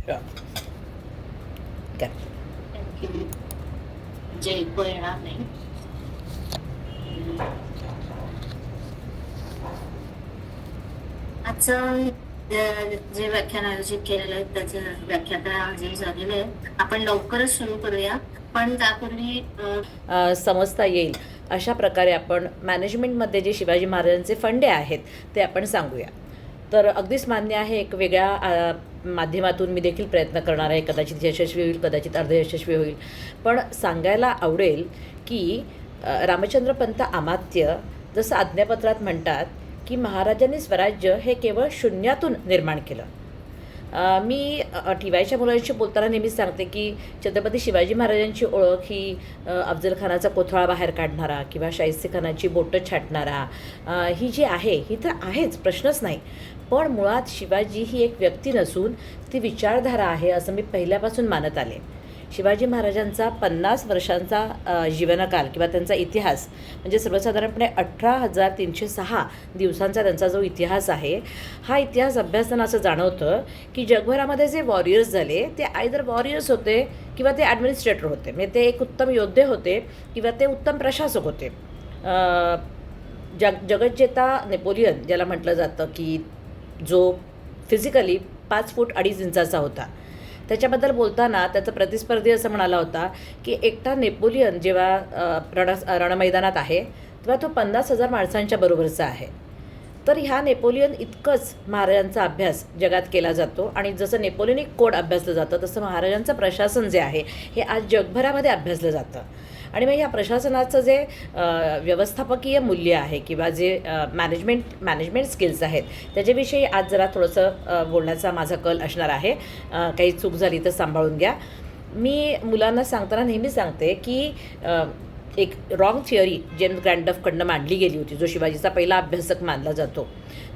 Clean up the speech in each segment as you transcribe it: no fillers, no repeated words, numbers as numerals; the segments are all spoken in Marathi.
Sure. Okay. थँक्यू. जे ऐकू येणार नाही. आजचं जे व्याख्यान आयोजित केलेलं आहे त्याचे व्याख्याता जे झालेले आहेत, आपण लवकरच सुरू करूया. पण त्यापूर्वी समजता येईल अशा प्रकारे आपण मॅनेजमेंटमध्ये जे शिवाजी महाराजांचे फंडे आहेत ते आपण सांगूया. तर अगदीच मान्य आहे, एक वेगळ्या माध्यमातून मी देखील प्रयत्न करणार आहे. कदाचित यशस्वी होईल, कदाचित अर्धयशस्वी होईल. पण सांगायला आवडेल की रामचंद्र पंत अमात्य जसं आज्ञापत्रात म्हणतात की महाराजांनी स्वराज्य हे केवळ शून्यातून निर्माण केलं. मी टी-वायच्या मुलांशी बोलताना नेहमीच सांगते की छत्रपती शिवाजी महाराजांची ओळख ही अफजल खानाचा कोथळा बाहेर काढणारा किंवा शाहिस्ते खानाची बोटं छाटणारा ही जी आहे ही तर आहेच, प्रश्नच नाही. पण मुळात शिवाजी ही एक व्यक्ती नसून ती विचारधारा आहे असं मी पहिल्यापासून मानत आले. शिवाजी महाराजांचा 50 वर्षांचा जीवनकाल किंवा त्यांचा इतिहास म्हणजे सर्वसाधारणपणे 18,306 दिवसांचा त्यांचा जो इतिहास आहे, हा इतिहास अभ्यासताना असं जाणवतं की जगभरामध्ये जे वॉरियर्स झाले ते आयदर वॉरियर्स होते किंवा ते ॲडमिनिस्ट्रेटर होते. म्हणजे ते एक उत्तम योद्धे होते किंवा ते उत्तम प्रशासक होते. जगज्जेता नेपोलियन ज्याला म्हटलं जातं की जो फिजिकली 5 फूट 2.5 इंचाचा होता, त्याच्याबद्दल बोलताना त्याचा प्रतिस्पर्धी असं म्हणाला होता की एकटा नेपोलियन जेव्हा रणमैदानात आहे तेव्हा तो 50,000 माणसांच्या बरोबरचा आहे. तर ह्या नेपोलियन इतकंच महाराजांचा अभ्यास जगात केला जातो आणि जसं नेपोलियनिक कोड अभ्यासलं जातं तसं महाराजांचं प्रशासन जे आहे हे आज जगभरामध्ये अभ्यासलं जातं. आणि मग ह्या प्रशासनाचं जे व्यवस्थापकीय मूल्य आहे किंवा जे मॅनेजमेंट स्किल्स आहेत त्याच्याविषयी आज जरा थोडंसं बोलण्याचा माझा कल असणार आहे. काही चूक झाली तर सांभाळून घ्या. मी मुलांना सांगताना नेहमी सांगते की एक रॉंग थिअरी जेम्स रँडॉल्फकडनं मांडली गेली होती, जो शिवाजीचा पहिला अभ्यासक मानला जातो.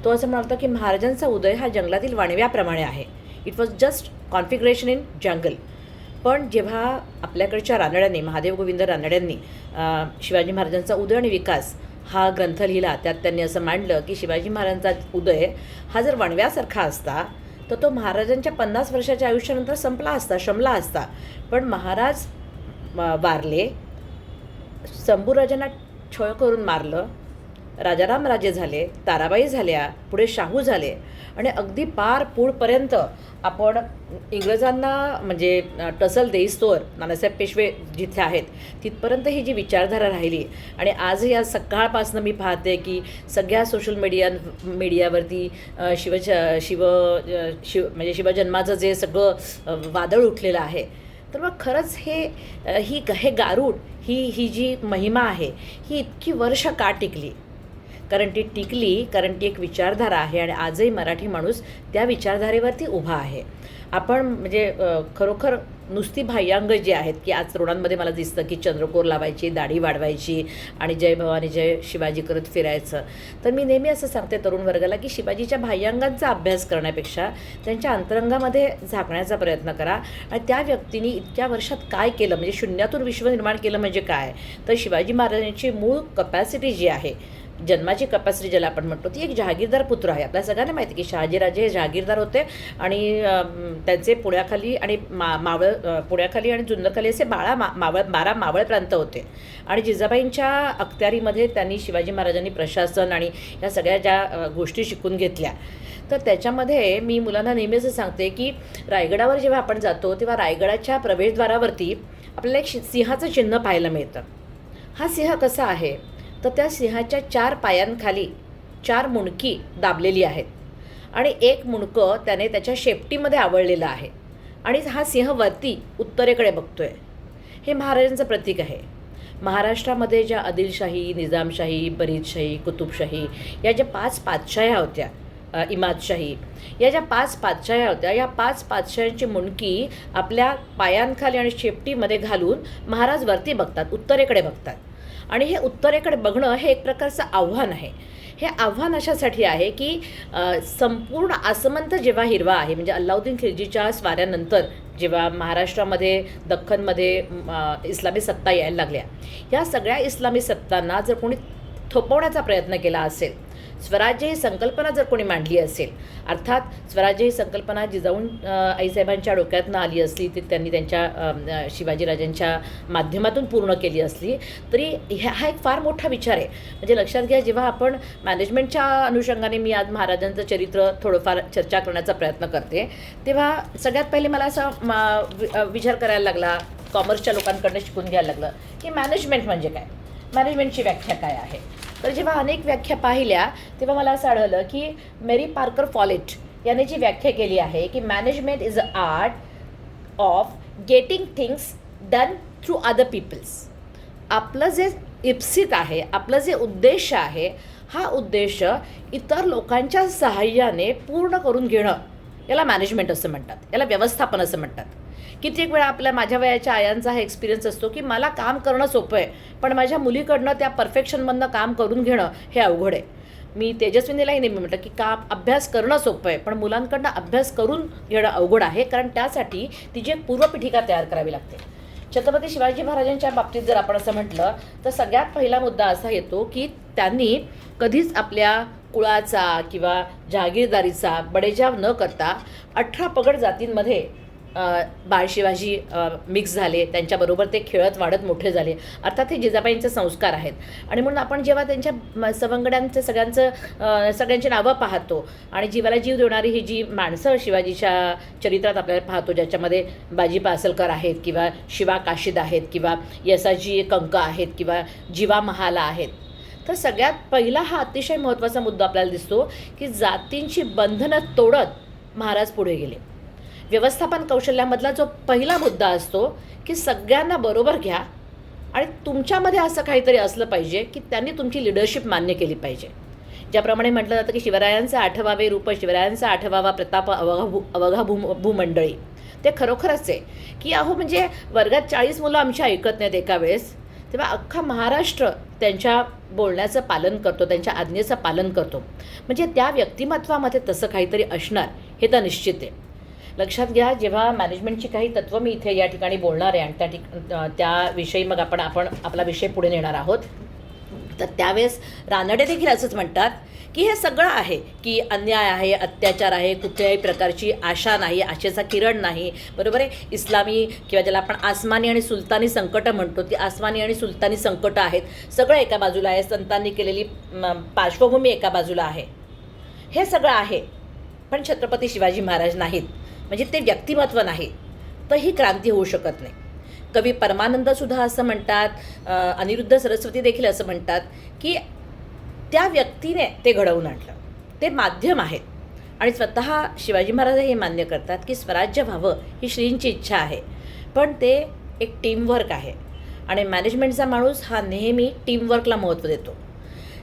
तो असं म्हणाला की महाराजांचा उदय हा जंगलातील वाणव्याप्रमाणे आहे. It was just configuration in jungle. पण जेव्हा आपल्याकडच्या रानड्यांनी, महादेव गोविंद रानड्यांनी शिवाजी महाराजांचा उदय आणि विकास हा ग्रंथ लिहिला, त्यात त्यांनी असं मांडलं की शिवाजी महाराजांचा उदय हा जर वणव्यासारखा असता तर तो महाराजांच्या 50 वर्षाच्या आयुष्यानंतर संपला असता, शमला असता. पण महाराज वारले, शंभूराजांना छळ करून मारलं, राजाराम राजे झाले, ताराबाई झाल्या, पुढे शाहू झाले आणि अगदी पार पुढपर्यंत आपण इंग्रजांना म्हणजे टसल देईस्तोवर नानासाहेब पेशवे जिथे आहेत तिथपर्यंत ही जी विचारधारा राहिली. आणि आज या सकाळपासनं मी पाहते की सगळ्या सोशल मीडियावरती शिव म्हणजे शिवजन्माचं जे सगळं वादळ उठलेलं आहे. तर मग खरंच हे गारुड ही जी महिमा आहे ही इतकी वर्ष का टिकली? कारण ती एक विचारधारा आहे आणि आजही मराठी माणूस त्या विचारधारेवरती उभा आहे. आपण म्हणजे खरोखर नुसती बाह्यांग जी आहेत की आज तरुणांमध्ये मला दिसतं की चंद्रकोर लावायची, दाढी वाढवायची आणि जय भवानी जय शिवाजी करत फिरायचं. तर मी नेहमी असं सांगते तरुण वर्गाला की शिवाजीच्या बाह्यांगांचा अभ्यास करण्यापेक्षा त्यांच्या अंतरंगामध्ये झाकण्याचा प्रयत्न करा. आणि त्या व्यक्तीने इतक्या वर्षात काय केलं, म्हणजे शून्यातून विश्व निर्माण केलं म्हणजे काय, तर शिवाजी महाराजांची मूळ कपॅसिटी जी आहे, जन्माची कपॅसिटी ज्याला आपण म्हणतो, ती एक जहागीरदार पुत्र आहे. आपल्या सगळ्यांना माहिती की शहाजीराजे हे जहागीरदार होते आणि त्यांचे पुण्याखाली आणि पुण्याखाली आणि जुन्नरखाली असे 12 मावळ प्रांत होते. आणि जिजाबाईंच्या अखत्यारीमध्ये त्यांनी शिवाजी महाराजांनी प्रशासन आणि या सगळ्या ज्या गोष्टी शिकून घेतल्या. तर त्याच्यामध्ये मी मुलांना नेहमीच सांगते की रायगडावर जेव्हा आपण जातो तेव्हा रायगडाच्या प्रवेशद्वारावरती आपल्याला एक सिंहाचं चिन्ह पाहायला मिळतं. हा सिंह कसा आहे तर त्या सिंहाच्या 4 पायांखाली 4 मुंडकी दाबलेली आहेत आणि एक मुंडकं त्याने त्याच्या शेपटीमध्ये आवळलेलं आहे आणि हा सिंह वरती उत्तरेकडे बघतोय. हे महाराजांचं प्रतीक आहे. महाराष्ट्रामध्ये ज्या आदिलशाही, निजामशाही, बरीदशाही, कुतुबशाही या ज्या 5 पातशाह्या होत्या, इमादशाही, या ज्या 5 पातशाह्या होत्या, या 5 पातशाह्यांची मुंडकी आपल्या पायांखाली आणि शेपटीमध्ये घालून महाराज वरती बघतात, उत्तरेकडे बघतात. आणि हे उत्तरेकडे बघणं हे एक प्रकारचं आव्हान आहे. हे आव्हान अशासाठी आहे की संपूर्ण आसमंत जेव्हा हिरवा आहे, म्हणजे अल्लाउद्दीन खिलजीच्या स्वाऱ्यानंतर जेव्हा महाराष्ट्रामध्ये, दख्खनमध्ये इस्लामी सत्ता यायला लागल्या, या सगळ्या इस्लामी सत्तांना जर कोणी थोपवण्याचा प्रयत्न केला असेल स्वराज्य ही संकल्पना जर कोणी मांडली असेल, अर्थात स्वराज्य ही संकल्पना जिजाऊन आईसाहेबांच्या डोक्यातनं आली असली, ती त्यांनी त्यांच्या शिवाजीराजांच्या माध्यमातून पूर्ण केली असली, तरी हा एक फार मोठा विचार आहे. म्हणजे लक्षात घ्या, जेव्हा आपण मॅनेजमेंटच्या अनुषंगाने मी आज महाराजांचं चरित्र थोडंफार चर्चा करण्याचा प्रयत्न करते, तेव्हा सगळ्यात पहिले मला असा विचार करायला लागला, कॉमर्सच्या लोकांकडनं शिकून घ्यायला लागलं की मॅनेजमेंट म्हणजे काय, मॅनेजमेंटची व्याख्या काय आहे. तर जेव्हा अनेक व्याख्या पाहिल्या तेव्हा मला असं आढळलं की मेरी पार्कर फॉलेट याने जी व्याख्या केली आहे की management is a art of getting things done through other peoples. आपलं जे इप्सित आहे, आपलं जे उद्देश आहे, हा उद्देश इतर लोकांच्या सहाय्याने पूर्ण करून घेणं, याला मॅनेजमेंट असं म्हणतात, याला व्यवस्थापन असं म्हणतात. कित्येक वेळा माझ्या वयाच्या आयांचा हा एक्सपिरियन्स असतो की मला काम करणं सोपं आहे, पण माझ्या मुलीकडनं त्या परफेक्शनमधनं काम करून घेणं हे अवघड आहे. मी तेजस्विनीलाही नेहमी म्हटलं की अभ्यास करणं सोपं आहे, पण मुलांकडनं अभ्यास करून घेणं अवघड आहे, कारण त्यासाठी तिची एक पूर्वपीठिका तयार करावी लागते. छत्रपती शिवाजी महाराजांच्या बाबतीत जर आपण असं म्हटलं तर सगळ्यात पहिला मुद्दा असा येतो की त्यांनी कधीच आपल्या कुळाचा किंवा जहागीरदारीचा बडेजाव न करता 18 पगड जातींमध्ये बाळ शिवाजी मिक्स झाले, त्यांच्याबरोबर ते खेळत वाढत मोठे झाले. अर्थात हे जिजाबाईंचे संस्कार आहेत. आणि म्हणून आपण जेव्हा त्यांच्या सवंगड्यांचे सगळ्यांची नावं पाहतो आणि जीवाला जीव देणारी ही जी माणसं शिवाजीच्या चरित्रात आपल्याला पाहतो, ज्याच्यामध्ये बाजी पासलकर आहेत किंवा शिवा काशीद आहेत किंवा यसाजी कंक आहेत किंवा जीवा महाला आहेत, तर सगळ्यात पहिला हा अतिशय महत्त्वाचा मुद्दा आपल्याला दिसतो की जातींची बंधनं तोडत महाराज पुढे गेले. व्यवस्थापन कौशल्यामधला जो पहिला मुद्दा असतो की सगळ्यांना बरोबर घ्या आणि तुमच्यामध्ये असं काहीतरी असलं पाहिजे की त्यांनी तुमची लिडरशिप मान्य केली पाहिजे. ज्याप्रमाणे म्हटलं जातं की शिवरायांचे 8वावे रूप, शिवरायांचा 8वावा प्रताप अवघा भूमंडळी, ते खरोखरच आहे की म्हणजे वर्गात 40 मुलं आमची ऐकत नाहीत एका वेळेस, तेव्हा अख्खा महाराष्ट्र त्यांच्या बोलण्याचं पालन करतो, त्यांच्या आज्ञेचं पालन करतो. म्हणजे त्या व्यक्तिमत्वामध्ये तसं काहीतरी असणार हे तर निश्चित आहे. लक्षात घ्या, जेव्हा मॅनेजमेंटची काही तत्त्वं मी इथे या ठिकाणी बोलणार आहे आणि त्याविषयी मग आपण आपला विषय पुढे नेणार आहोत, तर त्यावेळेस रानडे देखील असंच म्हणतात की हे सगळं आहे की अन्याय आहे, अत्याचार आहे, कुठल्याही प्रकारची आशा नाही, आशेचा किरण नाही, बरोबर आहे. इस्लामी किंवा ज्याला आपण आसमानी आणि सुलतानी संकटं म्हणतो, ती आसमानी आणि सुलतानी संकटं आहेत. सगळं एका बाजूला आहे, संतांनी केलेली पार्श्वभूमी एका बाजूला आहे, हे सगळं आहे. पण छत्रपती शिवाजी महाराज नाहीत, म्हणजे ते व्यक्तिमत्व नाही, तर ही क्रांती होऊ शकत नाही. कवी परमानंदसुद्धा असं म्हणतात, अनिरुद्ध सरस्वती देखील असं म्हणतात की त्या व्यक्तीने ते घडवून आणलं, ते माध्यम आहेत. आणि स्वतः शिवाजी महाराज हे मान्य करतात की स्वराज्य व्हावं ही श्रींची इच्छा आहे, पण ते एक टीमवर्क आहे. आणि मॅनेजमेंटचा माणूस हा नेहमी टीमवर्कला महत्त्व देतो.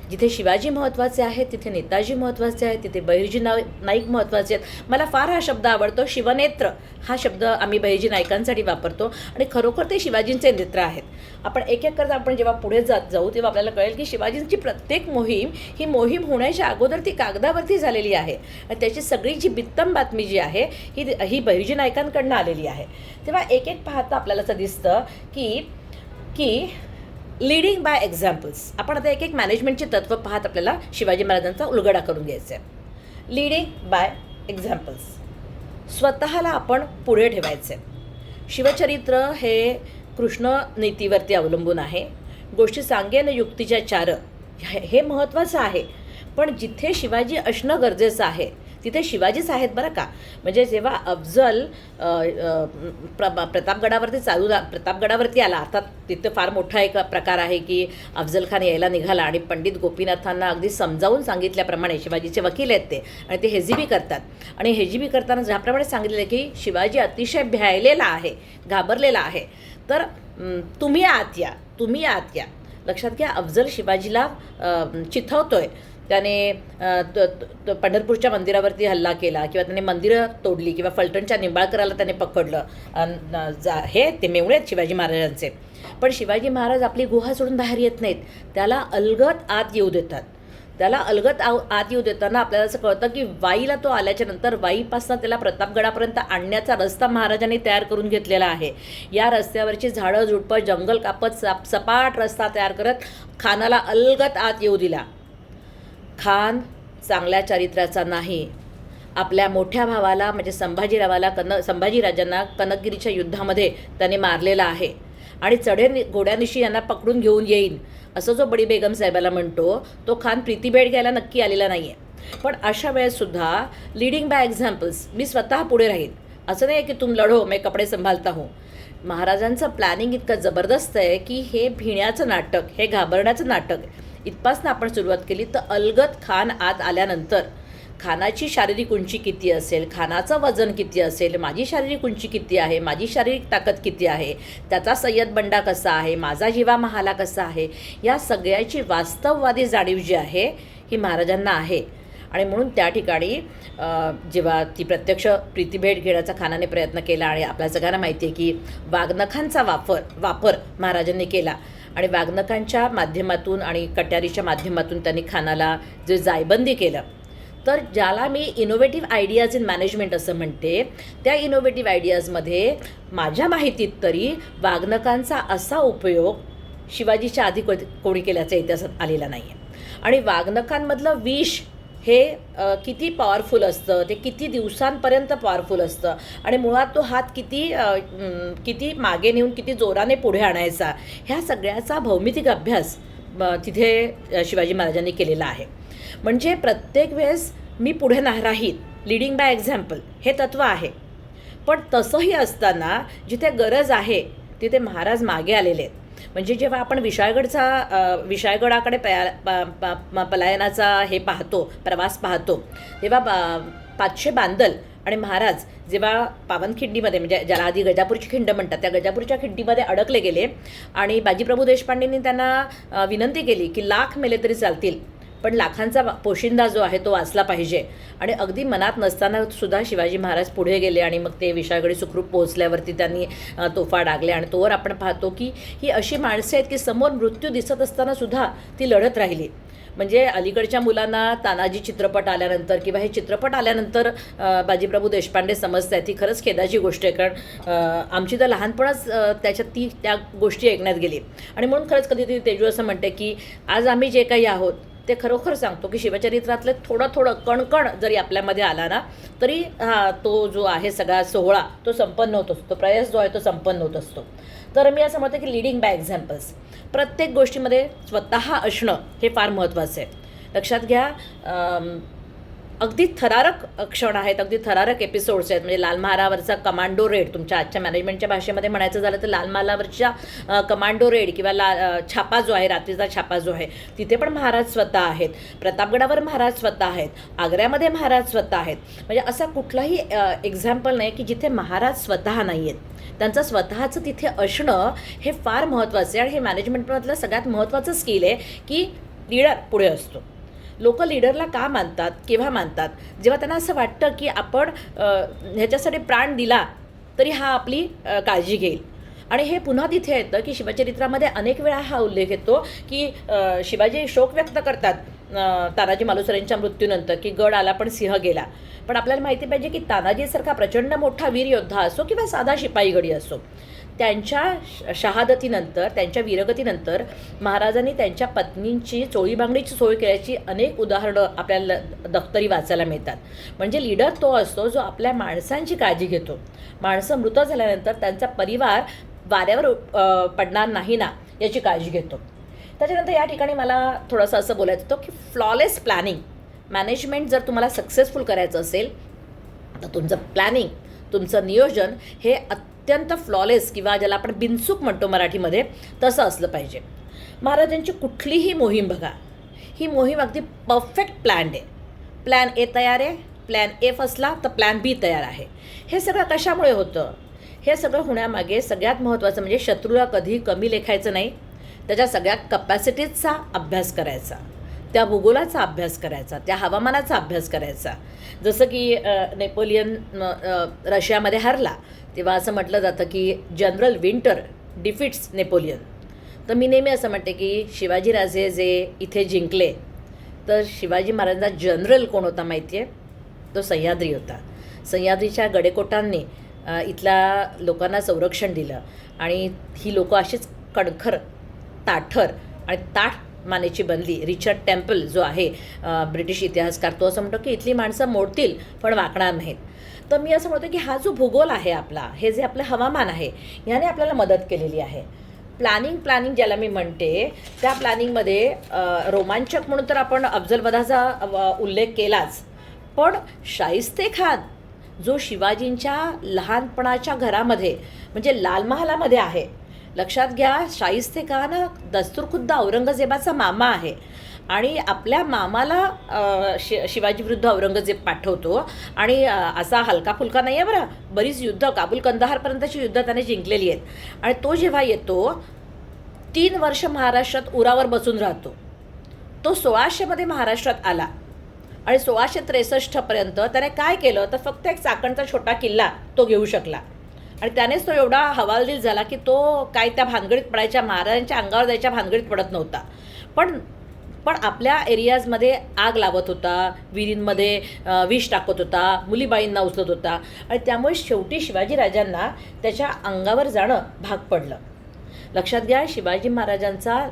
जिथे शिवाजी महत्त्वाचे आहेत, तिथे नेताजी महत्त्वाचे आहेत, तिथे बहिर्जी नाईक महत्त्वाचे आहेत. मला फार हा शब्द आवडतो, शिवनेत्र हा शब्द आम्ही बहिर्जी नाईकांसाठी वापरतो आणि खरोखर ते शिवाजींचे नेत्र आहेत. आपण एक एक करता आपण जेव्हा पुढे जाऊ तेव्हा आपल्याला कळेल की शिवाजींची प्रत्येक मोहीम ही मोहीम होण्याच्या अगोदर ती कागदावरती झालेली आहे आणि त्याची सगळी जी बित्तम बातमी जी आहे ही बहिर्जी नाईकांकडनं आलेली आहे. तेव्हा एक एक पाहता आपल्याला असं दिसतं की लीडिंग बाय एक्झाम्पल्स. आपण आता एक एक मॅनेजमेंटची तत्त्व पाहत आपल्याला शिवाजी महाराजांचा उलगडा करून घ्यायचा आहे. लीडिंग बाय एक्झाम्पल्स, स्वतःला आपण पुढे ठेवायचं आहे. शिवचरित्र हे कृष्ण नीतीवरती अवलंबून आहे. गोष्टी सांगेन युक्तीच्या चार हे महत्त्वाचं आहे, पण जिथे शिवाजी असणं गरजेचं आहे तिथे शिवाजीच आहेत बरं का. म्हणजे जेव्हा अफजल प्रतापगडावरती आला, अर्थात तिथं फार मोठा एक प्रकार आहे की अफजल खान यायला निघाला आणि पंडित गोपीनाथांना अगदी समजावून सांगितल्याप्रमाणे, शिवाजीचे वकील आहेत ते, आणि ते हेजिबी करतात. आणि हेजिबी करताना ज्याप्रमाणे सांगितलेलं आहे की शिवाजी अतिशय भ्यायलेला आहे, घाबरलेला आहे, तर तुम्ही आत या. लक्षात घ्या, अफजल शिवाजीला चिथवतोय. त्याने पंढरपूरच्या मंदिरावरती हल्ला केला किंवा त्याने मंदिरं तोडली किंवा फलटणच्या निंबाळकराला त्याने पकडलं. ते मेवणे आहेत शिवाजी महाराजांचे. पण शिवाजी महाराज आपली गुहा सोडून बाहेर येत नाहीत, त्याला अलगद आत येऊ देतात. त्याला अलगद आत येऊ देताना आपल्याला असं कळतं की वाईला तो आल्याच्या नंतर वाईपासून त्याला प्रतापगडापर्यंत आणण्याचा रस्ता महाराजांनी तयार करून घेतलेला आहे. या रस्त्यावरची झाडं झुडपं जंगल कापत सपाट रस्ता तयार करत खानाला अलगद आत येऊ दिला. खान चांगल्या चारित्र्याचा नाही. आपल्या मोठ्या भावाला म्हणजे संभाजीराजांना कनकगिरीच्या युद्धामध्ये त्याने मारलेला आहे आणि घोड्यानिशी यांना पकडून घेऊन येईन असं जो बडी बेगम साहेबाला म्हणतो तो खान प्रीतीभेट घ्यायला नक्की आलेला नाही आहे. पण अशा वेळेससुद्धा लीडिंग बाय एक्झाम्पल्स, मी स्वतः पुढे राहीन, असं नाही आहे की तुम लढो मैं कपडे संभालता हूँ. महाराजांचं प्लॅनिंग इतकं जबरदस्त आहे की हे भिण्याचं नाटक, हे घाबरण्याचं नाटक इथपासून आपण सुरुवात केली तर अलगद खान आत आल्यानंतर खानाची शारीरिक उंची किती असेल, खानाचं वजन किती असेल, माझी शारीरिक उंची किती आहे, माझी शारीरिक ताकद किती आहे, त्याचा सय्यद बंडा कसा आहे, माझा जिवा महाला कसा आहे, या सगळ्याची वास्तववादी जाणीव जी आहे ही महाराजांना आहे. आणि म्हणून त्या ठिकाणी जेव्हा ती प्रत्यक्ष प्रीतीभेट घेण्याचा खानाने प्रयत्न केला आणि आपल्या सगळ्यांना माहिती आहे की वाघनखांचा वापर महाराजांनी केला आणि वाघनखांच्या माध्यमातून आणि कट्यारीच्या माध्यमातून त्यांनी खानाला जे जायबंदी केलं, तर ज्याला मी इनोव्हेटिव्ह आयडियाज इन मॅनेजमेंट असं म्हणते, त्या इनोव्हेटिव्ह आयडियाजमध्ये माझ्या माहितीत तरी वाघनखांचा असा उपयोग शिवाजीच्या आधी कोणी केल्याचा इतिहासात आलेला नाही आहे. आणि वाघनखांमधलं विष हे किती पॉवरफुल असतं, ते किती दिवसांपर्यंत पॉवरफुल असतं आणि मुळात तो हात किती मागे नेऊन किती जोराने पुढे आणायचा, ह्या सगळ्याचा भौमितिक अभ्यास तिथे शिवाजी महाराजांनी केलेला आहे. म्हणजे प्रत्येक वेळेस मी पुढे नाही राहील, लीडिंग बाय एक्झाम्पल हे तत्त्व आहे. पण तसंही असताना जिथे गरज आहे तिथे महाराज मागे आलेले आहेत. म्हणजे जेव्हा आपण विशाळगडाकडे पलायनाचा प्रवास पाहतो तेव्हा पाचशे बांदल आणि महाराज जेव्हा पावनखिंडीमध्ये, म्हणजे ज्याला आधी गजापूरची खिंड म्हणतात, त्या गजापूरच्या खिंडीमध्ये अडकले गेले आणि बाजीप्रभू देशपांडेंनी त्यांना विनंती केली की लाख मेले तरी चालतील पण लाखांचा पोशिंदा जो आहे तो वाचला पाहिजे. आणि अगदी मनात नसताना सुद्धा शिवाजी महाराज पुढे गेले आणि मग ते विशाळगडी सुखरूप पोहोचल्यावरती त्यांनी तोफा डागल्या. आणि तोवर आपण पाहतो की ही अशी माणसं आहेत की समोर मृत्यू दिसत असताना सुद्धा ती लढत राहिली. म्हणजे अलीकडच्या मुलांना तानाजी चित्रपट आल्यानंतर किंवा हे चित्रपट आल्यानंतर बाजीप्रभू देशपांडे समजत आहे, ती खरंच खेदाची गोष्ट आहे. कारण आमची तर लहानपणच त्याच्यात त्या गोष्टी ऐकण्यात गेली. आणि म्हणून खरंच कधीतरी तेजू असं म्हणते की आज आम्ही जे काही आहोत ते खरोखर सांगतो की शिवचरित्रातलं थोडं कणकण जरी आपल्यामध्ये आला ना तरी तो जो आहे सगळा सोहळा तो संपन्न होत असतो, प्रयास जो आहे तो संपन्न होत असतो. तर मी असं म्हणते की लीडिंग बाय एक्झाम्पल्स, प्रत्येक गोष्टीमध्ये स्वतः असणं हे फार महत्त्वाचं आहे. लक्षात घ्या, अगदी थरारक क्षण आहेत, अगदी थरारक एपिसोड्स आहेत. म्हणजे लाल महालावरचा कमांडो रेड, तुमच्या आजच्या मॅनेजमेंटच्या भाषेमध्ये म्हणायचं झालं तर लाल महालावरच्या कमांडो रेड किंवा छापा जो आहे, रात्रीचा छापा जो आहे, तिथे पण महाराज स्वतः आहेत. प्रतापगडावर महाराज स्वतः आहेत. आग्र्यामध्ये महाराज स्वतः आहेत. म्हणजे असा कुठलाही एक्झाम्पल नाही की जिथे महाराज स्वतः नाही आहेत. त्यांचं स्वतःचं तिथे असणं हे फार महत्त्वाचं आहे. आणि हे मॅनेजमेंटमधलं सगळ्यात महत्त्वाचं स्किल आहे की लीडर पुढे असतो. लोक लीडरला का मानतात, केव्हा मानतात, जेव्हा त्यांना असं वाटतं की आपण ह्याच्यासाठी प्राण दिला तरी हा आपली काळजी घेईल. आणि हे पुन्हा तिथे येतं की शिवचरित्रामध्ये अनेक वेळा हा उल्लेख येतो की शिवाजी शोक व्यक्त करतात तानाजी मालुसरेंच्या मृत्यूनंतर की गड आला पण सिंह गेला. पण आपल्याला माहिती पाहिजे की तानाजीसारखा प्रचंड मोठा वीर योद्धा असो किंवा साधा शिपाईगडी असो, त्यांच्या शहादतीनंतर, त्यांच्या वीरगतीनंतर महाराजांनी त्यांच्या पत्नींची चोळी बांगडीची सोय केल्याची अनेक उदाहरणं आपल्याला दफ्तरी वाचायला मिळतात. म्हणजे लीडर तो असतो जो आपल्या माणसांची काळजी घेतो. माणसं मृत झाल्यानंतर त्यांचा परिवार वाऱ्यावर पडणार नाही ना याची काळजी घेतो. त्याच्यानंतर या ठिकाणी मला थोडंसं असं बोलायचं होतं की फ्लॉलेस प्लॅनिंग, मॅनेजमेंट जर तुम्हाला सक्सेसफुल करायचं असेल तर तुमचं प्लॅनिंग, तुमचं नियोजन हे अत्यंत फ्लॉलेस किंवा ज्याला आपण बिनचूक म्हणतो मराठीमध्ये तसं असलं पाहिजे. महाराजांची कुठलीही मोहीम बघा, ही मोहीम अगदी परफेक्ट प्लॅन्ड आहे. प्लॅन ए तयार आहे, प्लॅन ए फसला तर प्लॅन बी तयार आहे. हे सगळं कशामुळे होतं? हे सगळं होण्यामागे सगळ्यात महत्त्वाचं म्हणजे शत्रूला कधी कमी लेखायचं नाही, त्याच्या सगळ्या कपॅसिटीजचा अभ्यास करायचा, त्या भूगोलाचा अभ्यास करायचा, त्या हवामानाचा अभ्यास करायचा. जसं की नेपोलियन रशियामध्ये हरला तेव्हा असं म्हटलं जातं की जनरल विंटर डिफिट्स नेपोलियन. तर मी नेहमी असं म्हणते की शिवाजीराजे जे इथे जिंकले तर शिवाजी महाराजांचा जनरल कोण होता माहिती आहे? तो सह्याद्री होता. सह्याद्रीच्या गडेकोटांनी इथल्या लोकांना संरक्षण दिलं आणि ही लोकं अशीच कणखर, ताठर आणि ताठ मानेची बनली. रिचर्ड टेम्पल जो आहे ब्रिटिश इतिहासकार, तो असं म्हणतो की इथली माणसं मोडतील पण वाकणार नाहीत. तर मी असं म्हणतो की हा जो भूगोल आहे आपला, हे जे आपलं हवामान आहे, ह्याने आपल्याला मदत केलेली आहे. प्लॅनिंग ज्याला मी म्हणते, त्या प्लॅनिंगमध्ये रोमांचक म्हणून तर आपण अफजलबदाचा उल्लेख केलाच, पण शाहिस्तेखान जो शिवाजींच्या लहानपणाच्या घरामध्ये म्हणजे लाल महालामध्ये आहे. लक्षात घ्या, शाहिस्तेखान दस्तूरखुद्द औरंगजेबाचा मामा आहे आणि आपल्या मामाला शिवाजी विरुद्ध औरंगजेब पाठवतो आणि असा हलका फुलका नाही आहे बरं, बरीच युद्ध, काबूल कंदाहारपर्यंतची युद्ध त्याने जिंकलेली आहेत. आणि तो जेव्हा येतो 3 वर्ष महाराष्ट्रात उरावर बसून राहतो. तो 1600मध्ये महाराष्ट्रात आला आणि 1663पर्यंत त्याने काय केलं तर फक्त एक चाकणचा छोटा किल्ला तो घेऊ शकला आणि त्यानेच तो एवढा हवालदिल झाला की तो काय त्या भानगडीत पडायच्या, महाराजांच्या अंगावर जायच्या भानगडीत पडत नव्हता. पण आपल्या एरियाजमध्ये आग लावत होता, विहिरींमध्ये विष टाकत होता, मुलीबाईंना उचलत होता आणि त्यामुळे शेवटी शिवाजीराजांना त्याच्या अंगावर जाणं भाग पडलं. लक्षात घ्या, शिवाजी महाराजांचा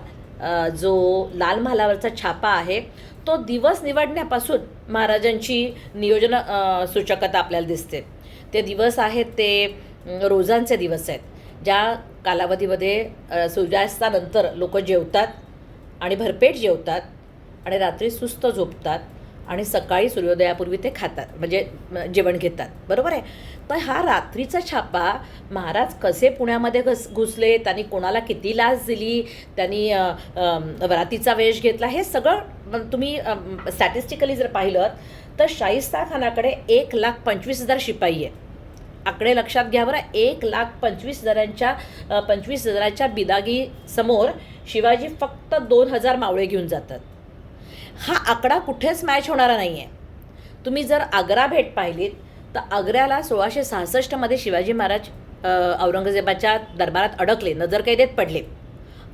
जो लाल महालावरचा छापा आहे तो दिवस निवडण्यापासून महाराजांची नियोजन सूचकता आपल्याला दिसते. ते दिवस आहेत ते रोजांचे दिवस आहेत, ज्या कालावधीमध्ये सूर्यास्तानंतर लोक जेवतात आणि भरपेट जेवतात आणि रात्री सुस्त झोपतात आणि सकाळी सूर्योदयापूर्वी ते खातात, म्हणजे जेवण घेतात. बरोबर आहे. तर हा रात्रीचा छापा महाराज कसे पुण्यामध्ये घुसले, त्यांनी कोणाला किती लाच दिली, त्यांनी वरातीचा वेश घेतला, हे सगळं तुम्ही स्टॅटिस्टिकली जर पाहिलं तर शाहिस्ताखानाकडे 1,25,000 शिपाई आहे. आकडे लक्षात घ्या बरं. 1,25,000च्या बिदागी समोर शिवाजी फक्त 2,000 मावळे घेऊन जातात. हा आकडा कुठेच मॅच होणारा नाही आहे. तुम्ही जर आग्रा भेट पाहिलीत तर आग्र्याला 1666मध्ये शिवाजी महाराज औरंगजेबाच्या दरबारात अडकले, नजरकैदेत पडले.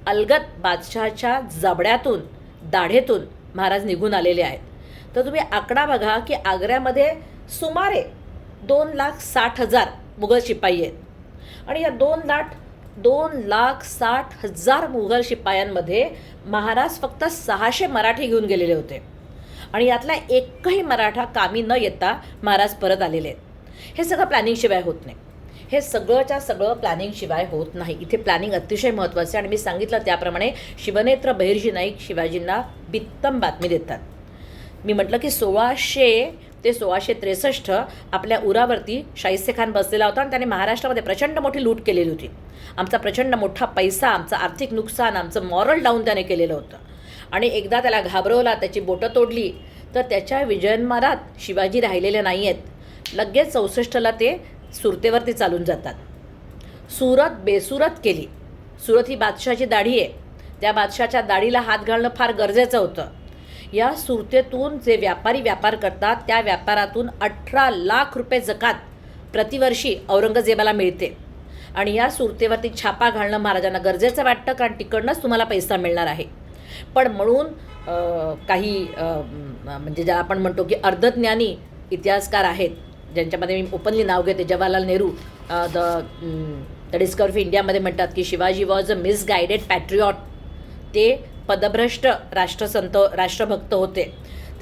अलगद बादशहाच्या जबड्यातून, दाढेतून महाराज निघून आलेले आहेत. तर तुम्ही आकडा बघा की आग्र्यामध्ये सुमारे 2,60,000 मुघल शिपाई आहेत आणि या 2,60,000 मुघल शिपायांमध्ये महाराज फक्त 600 मराठी घेऊन गेलेले होते आणि यातला एकही मराठा कामी न येता महाराज परत आलेले आहेत. हे सगळं प्लॅनिंगशिवाय होत नाही. हे सगळंच्या सगळं प्लॅनिंगशिवाय होत नाही. इथे प्लॅनिंग अतिशय महत्त्वाचं आहे आणि मी सांगितलं त्याप्रमाणे शिवनेत्र बहिर्जी नाईक शिवाजींना बित्तम बातमी देतात. मी म्हटलं की 1600 ते 1663 आपल्या उरावरती शाहिस्तेखान बसलेला होता आणि त्याने महाराष्ट्रामध्ये प्रचंड मोठी लूट केलेली होती. आमचा प्रचंड मोठा पैसा, आमचं आर्थिक नुकसान, आमचं मॉरल डाऊन त्याने केलेलं होतं आणि एकदा त्याला घाबरवला, त्याची बोटं तोडली तर त्याच्या विजयन्मारात शिवाजी राहिलेले नाही आहेत. लगेच 64ला ते सुरतेवरती चालून जातात. सुरत बेसुरत केली. सुरत ही बादशहाची दाढी आहे, त्या बादशहाच्या दाढीला हात घालणं फार गरजेचं होतं. या सुरतेतून जे व्यापारी व्यापार करतात त्या व्यापारातून 18 लाख रुपये जकात प्रतिवर्षी औरंगजेबाला मिळते आणि या सुरतेवरती छापा घालणं महाराजांना गरजेचं वाटतं, कारण तिकडनंच तुम्हाला पैसा मिळणार आहे. पण म्हणून काही म्हणजे ज्याला आपण म्हणतो की अर्धज्ञानी इतिहासकार आहेत, ज्यांच्यामध्ये मी ओपनली नाव घेते, Jawaharlal Nehru the discovery of इंडियामध्ये म्हणतात की शिवाजी वॉज अ मिसगायडेड पॅट्रियॉट. ते पदभ्रष्ट राष्ट्रभक्त होते.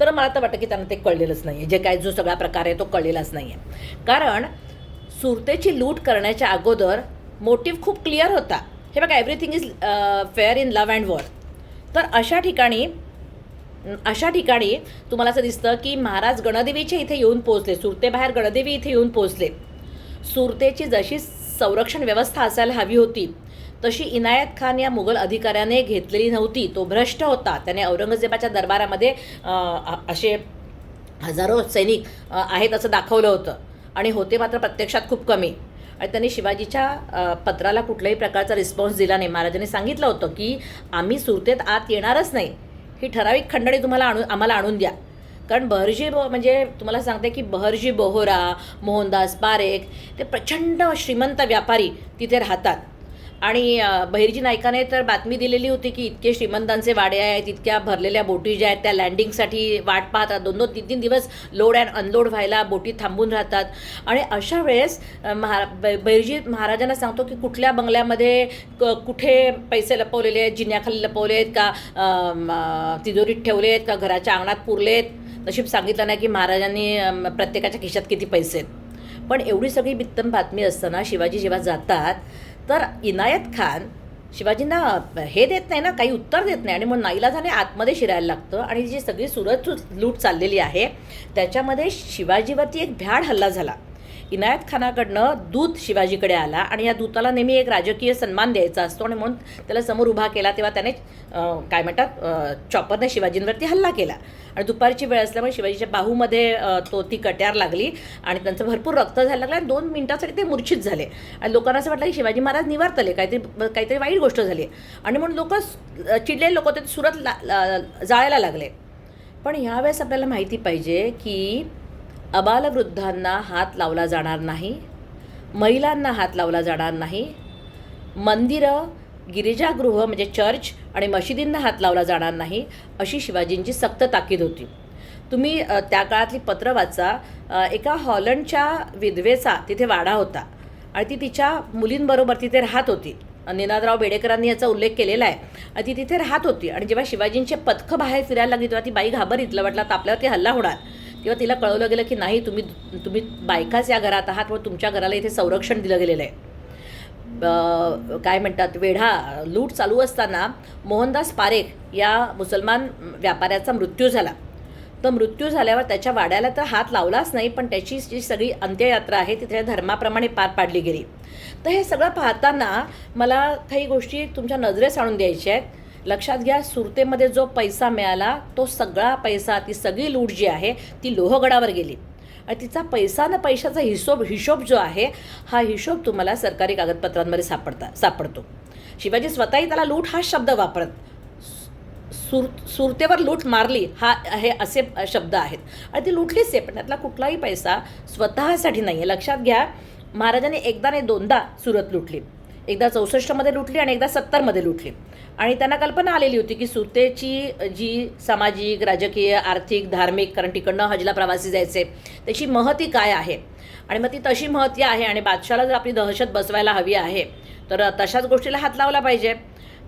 तर मला तर वाटतं की त्यांना ते कळलेलंच नाही आहे. जे काय जो सगळा प्रकार आहे तो कळलेलाच नाही आहे. कारण सुरतेची लूट करण्याच्या अगोदर मोटिव्ह खूप क्लिअर होता. हे बघा, everything is fair in love and war. तर अशा ठिकाणी तुम्हाला असं दिसतं की महाराज गणदेवीच्या इथे येऊन पोहोचले, सुरतेबाहेर गणदेवी इथे येऊन पोहोचले. सुरतेची जशी संरक्षण व्यवस्था असायला हवी होती तशी इनायत खान या मुघल अधिकाऱ्याने घेतलेली नव्हती. तो भ्रष्ट होता. त्याने औरंगजेबाच्या दरबारामध्ये असे हजारो सैनिक आहेत असं दाखवलं होतं आणि होते मात्र प्रत्यक्षात खूप कमी. आणि त्यांनी शिवाजीच्या पत्राला कुठल्याही प्रकारचा रिस्पॉन्स दिला नाही. महाराजांनी सांगितलं होतं की आम्ही सुरतेत आत येणारच नाही, ही ठराविक खंडणी आम्हाला आणून द्या. कारण बहरजी म्हणजे तुम्हाला सांगते की बहरजी बोहरा, मोहनदास पारेख ते प्रचंड श्रीमंत व्यापारी तिथे राहतात. आणि बहिर्जी नाईकाने तर बातमी दिलेली होती की इतके श्रीमंतांचे वाडे आहेत, इतक्या भरलेल्या बोटी ज्या आहेत त्या लँडिंगसाठी वाट पाहतात, 2-2, 3-3 दिवस लोड अँड अनलोड व्हायला बोटी थांबून राहतात. आणि अशा वेळेस बहिर्जी महाराजांना सांगतो की कुठल्या बंगल्यामध्ये कुठे पैसे लपवलेले आहेत, जिन्याखाली लपवले आहेत का, तिजोरीत ठेवले आहेत का, घराच्या अंगणात पुरले आहेत. नशीब सांगितलं नाही की महाराजांनी प्रत्येकाच्या खिशात किती पैसे आहेत. पण एवढी सगळी बित्तम बातमी असताना शिवाजी जेव्हा जातात तर इनायत खान शिवाजींना हे देत नाही ना, काही उत्तर देत नाही. आणि मग नाईलाजाने आतमध्ये शिरायला लागतं. आणि जी सगळी सुरत लूट चाललेली आहे त्याच्यामध्ये शिवाजीवरती एक भ्याड हल्ला झाला. इनायत खानाकडनं दूत शिवाजीकडे आला आणि या दूताला नेहमी एक राजकीय सन्मान द्यायचा असतो आणि म्हणून त्याला समोर उभा केला. तेव्हा त्याने काय म्हणतात चॉपरने शिवाजींवरती हल्ला केला. आणि दुपारची वेळ असल्यामुळे शिवाजीच्या बाहूमध्ये ती कट्यार लागली आणि त्यांचं भरपूर रक्त जायला लागलं आणि 2 मिनिटासाठी ते मूर्छित झाले. आणि लोकांना असं वाटलं की शिवाजी महाराज निवारतले, काहीतरी वाईट गोष्ट झाली. आणि म्हणून लोक चिडलेले लोक ते सुरत जाळायला लागले. पण ह्यावेळेस आपल्याला माहिती पाहिजे की अबालवृद्धांना हात लावला जाणार नाही, महिलांना हात लावला जाणार नाही, मंदिरं, गिरिजागृह म्हणजे चर्च आणि मशिदींना हात लावला जाणार नाही, अशी शिवाजींची सक्त ताकीद होती. तुम्ही त्या काळातली पत्र वाचा. एका हॉलंडच्या विधवेचा तिथे वाडा होता आणि ती तिच्या मुलींबरोबर तिथे राहत होती. निनादराव बेडेकरांनी याचा उल्लेख केलेला आहे. ती तिथे राहत होती आणि जेव्हा शिवाजींचे पथकं बाहेर फिरायला लागली तेव्हा ती बाई घाबरली. वाटलं तर आपल्यावरती हल्ला होणार. तेव्हा तिला कळवलं गेलं की नाही, तुम्ही बायकाच या घरात आहात व तुमच्या घराला इथे संरक्षण दिलं गेलेलं आहे. काय म्हणतात वेढा लूट चालू असताना मोहनदास पारेख या मुसलमान व्यापाऱ्याचा मृत्यू झाला. तर मृत्यू झाल्यावर त्याच्या वाड्याला तर हात लावलाच नाही, पण त्याची जी सगळी अंत्ययात्रा आहे तिथे धर्माप्रमाणे पार पाडली गेली. तर हे सगळं पाहताना मला काही गोष्टी तुमच्या नजरेस आणून द्यायच्या आहेत. लक्षात घ्या, सुरतेमध्ये जो पैसा मिळाला तो सगळा पैसा, ती सगळी लूट जी आहे ती लोहगडावर गेली. आणि तिचा पैसा न पैशाचा हिशोब जो आहे हा हिशोब तुम्हाला सरकारी कागदपत्रांमध्ये सापडतो. शिवाजी स्वतःही त्याला लूट हा शब्द वापरत. सुरतेवर लूट मारली हे असे शब्द आहेत. आणि ती लुटलीच आहे, पण त्यातला कुठलाही पैसा स्वतःसाठी नाही आहे. लक्षात घ्या, महाराजांनी एकदा नाही 2दा सुरत लुटली. एकदा 64मध्ये लुटली आणि एकदा 70मध्ये लुटली. आणि त्यांना कल्पना आलेली होती की सुरतेची जी सामाजिक, राजकीय, आर्थिक, धार्मिक, कारण तिकडनं हजला प्रवासी जायचे, त्याची महती काय आहे. आणि मग ती तशी महती आहे आणि बादशाला जर आपली दहशत बसवायला हवी आहे तर तशाच गोष्टीला हात लावला पाहिजे.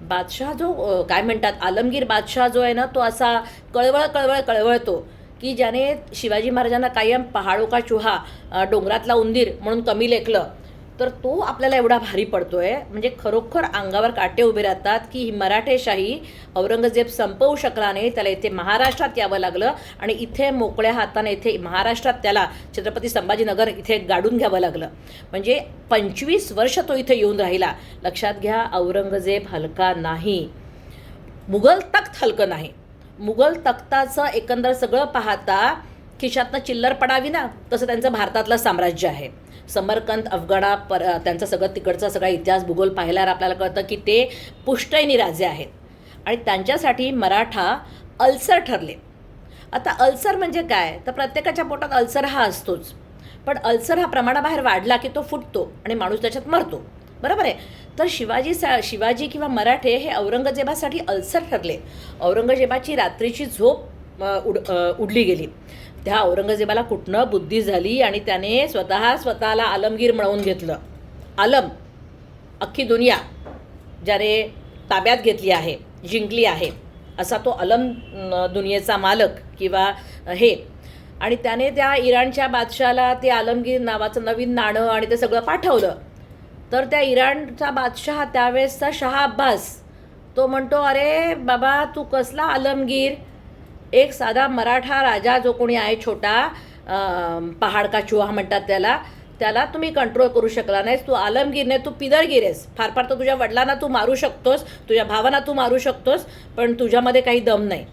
बादशाह जो काय म्हणतात आलमगीर बादशाह जो आहे ना, तो असा कळवळतो की ज्याने शिवाजी महाराजांना कायम पहाडो का चुहा, डोंगरातला उंदीर म्हणून कमी लेखलं, तर तो आपल्याला एवढा भारी पडतोय. म्हणजे खरोखर अंगावर काटे उभे राहतात की ही मराठेशाही औरंगजेब संपवू शकला नाही, त्याला इथे महाराष्ट्रात यावं लागलं आणि इथे मोकळ्या हाताने इथे महाराष्ट्रात त्याला छत्रपती संभाजीनगर इथे गाडून घ्यावं लागलं. म्हणजे 25 वर्ष तो इथे येऊन राहिला. लक्षात घ्या, औरंगजेब हलका नाही, मुघल तख्त हलकं नाही. मुघल तख्ताचं एकंदर सगळं पाहता खिशातनं चिल्लर पडावी ना, तसं त्यांचं भारतातलं साम्राज्य आहे. समरकंद, अफगाणा त्यांचा सगळं तिकडचा सगळा इतिहास भूगोल पाहिल्यावर आपल्याला कळतं की ते पुष्टैनी राजे आहेत आणि त्यांच्यासाठी मराठा अल्सर ठरले. आता अल्सर म्हणजे काय, तर प्रत्येकाच्या पोटात अल्सर हा असतोच, पण अल्सर हा प्रमाणाबाहेर वाढला की तो फुटतो आणि माणूस त्याच्यात मरतो. बरोबर आहे. तर शिवाजी किंवा मराठे हे औरंगजेबासाठी अल्सर ठरले. औरंगजेबाची रात्रीची झोप उडली गेली. त्या औरंगजेबाला कुठनं बुद्धी झाली आणि त्याने स्वतःला आलमगीर म्हणवून घेतलं. आलम, अख्खी दुनिया ज्याने ताब्यात घेतली आहे, जिंकली आहे, असा तो अलम दुनियेचा मालक किंवा हे. आणि त्याने त्या इराणच्या बादशाला ते आलमगीर नावाचं नवीन नाणं आणि ते सगळं पाठवलं. तर त्या इराणचा बादशाह त्यावेळेसचा शाह अब्बास तो म्हणतो, अरे बाबा तू कसला आलमगीर, एक साधा मराठा राजा जो कोणी आहे छोटा, पहाड का चुहा म्हणतात त्याला तुम्ही कंट्रोल करू शकला नाहीस. तू आलमगीर नाही, तू पिदळगीर आहेस. फार तर तुझ्या वडिलांना तू मारू शकतोस, तुझ्या भावांना तू मारू शकतोस, पण तुझ्यामध्ये काही दम नाही.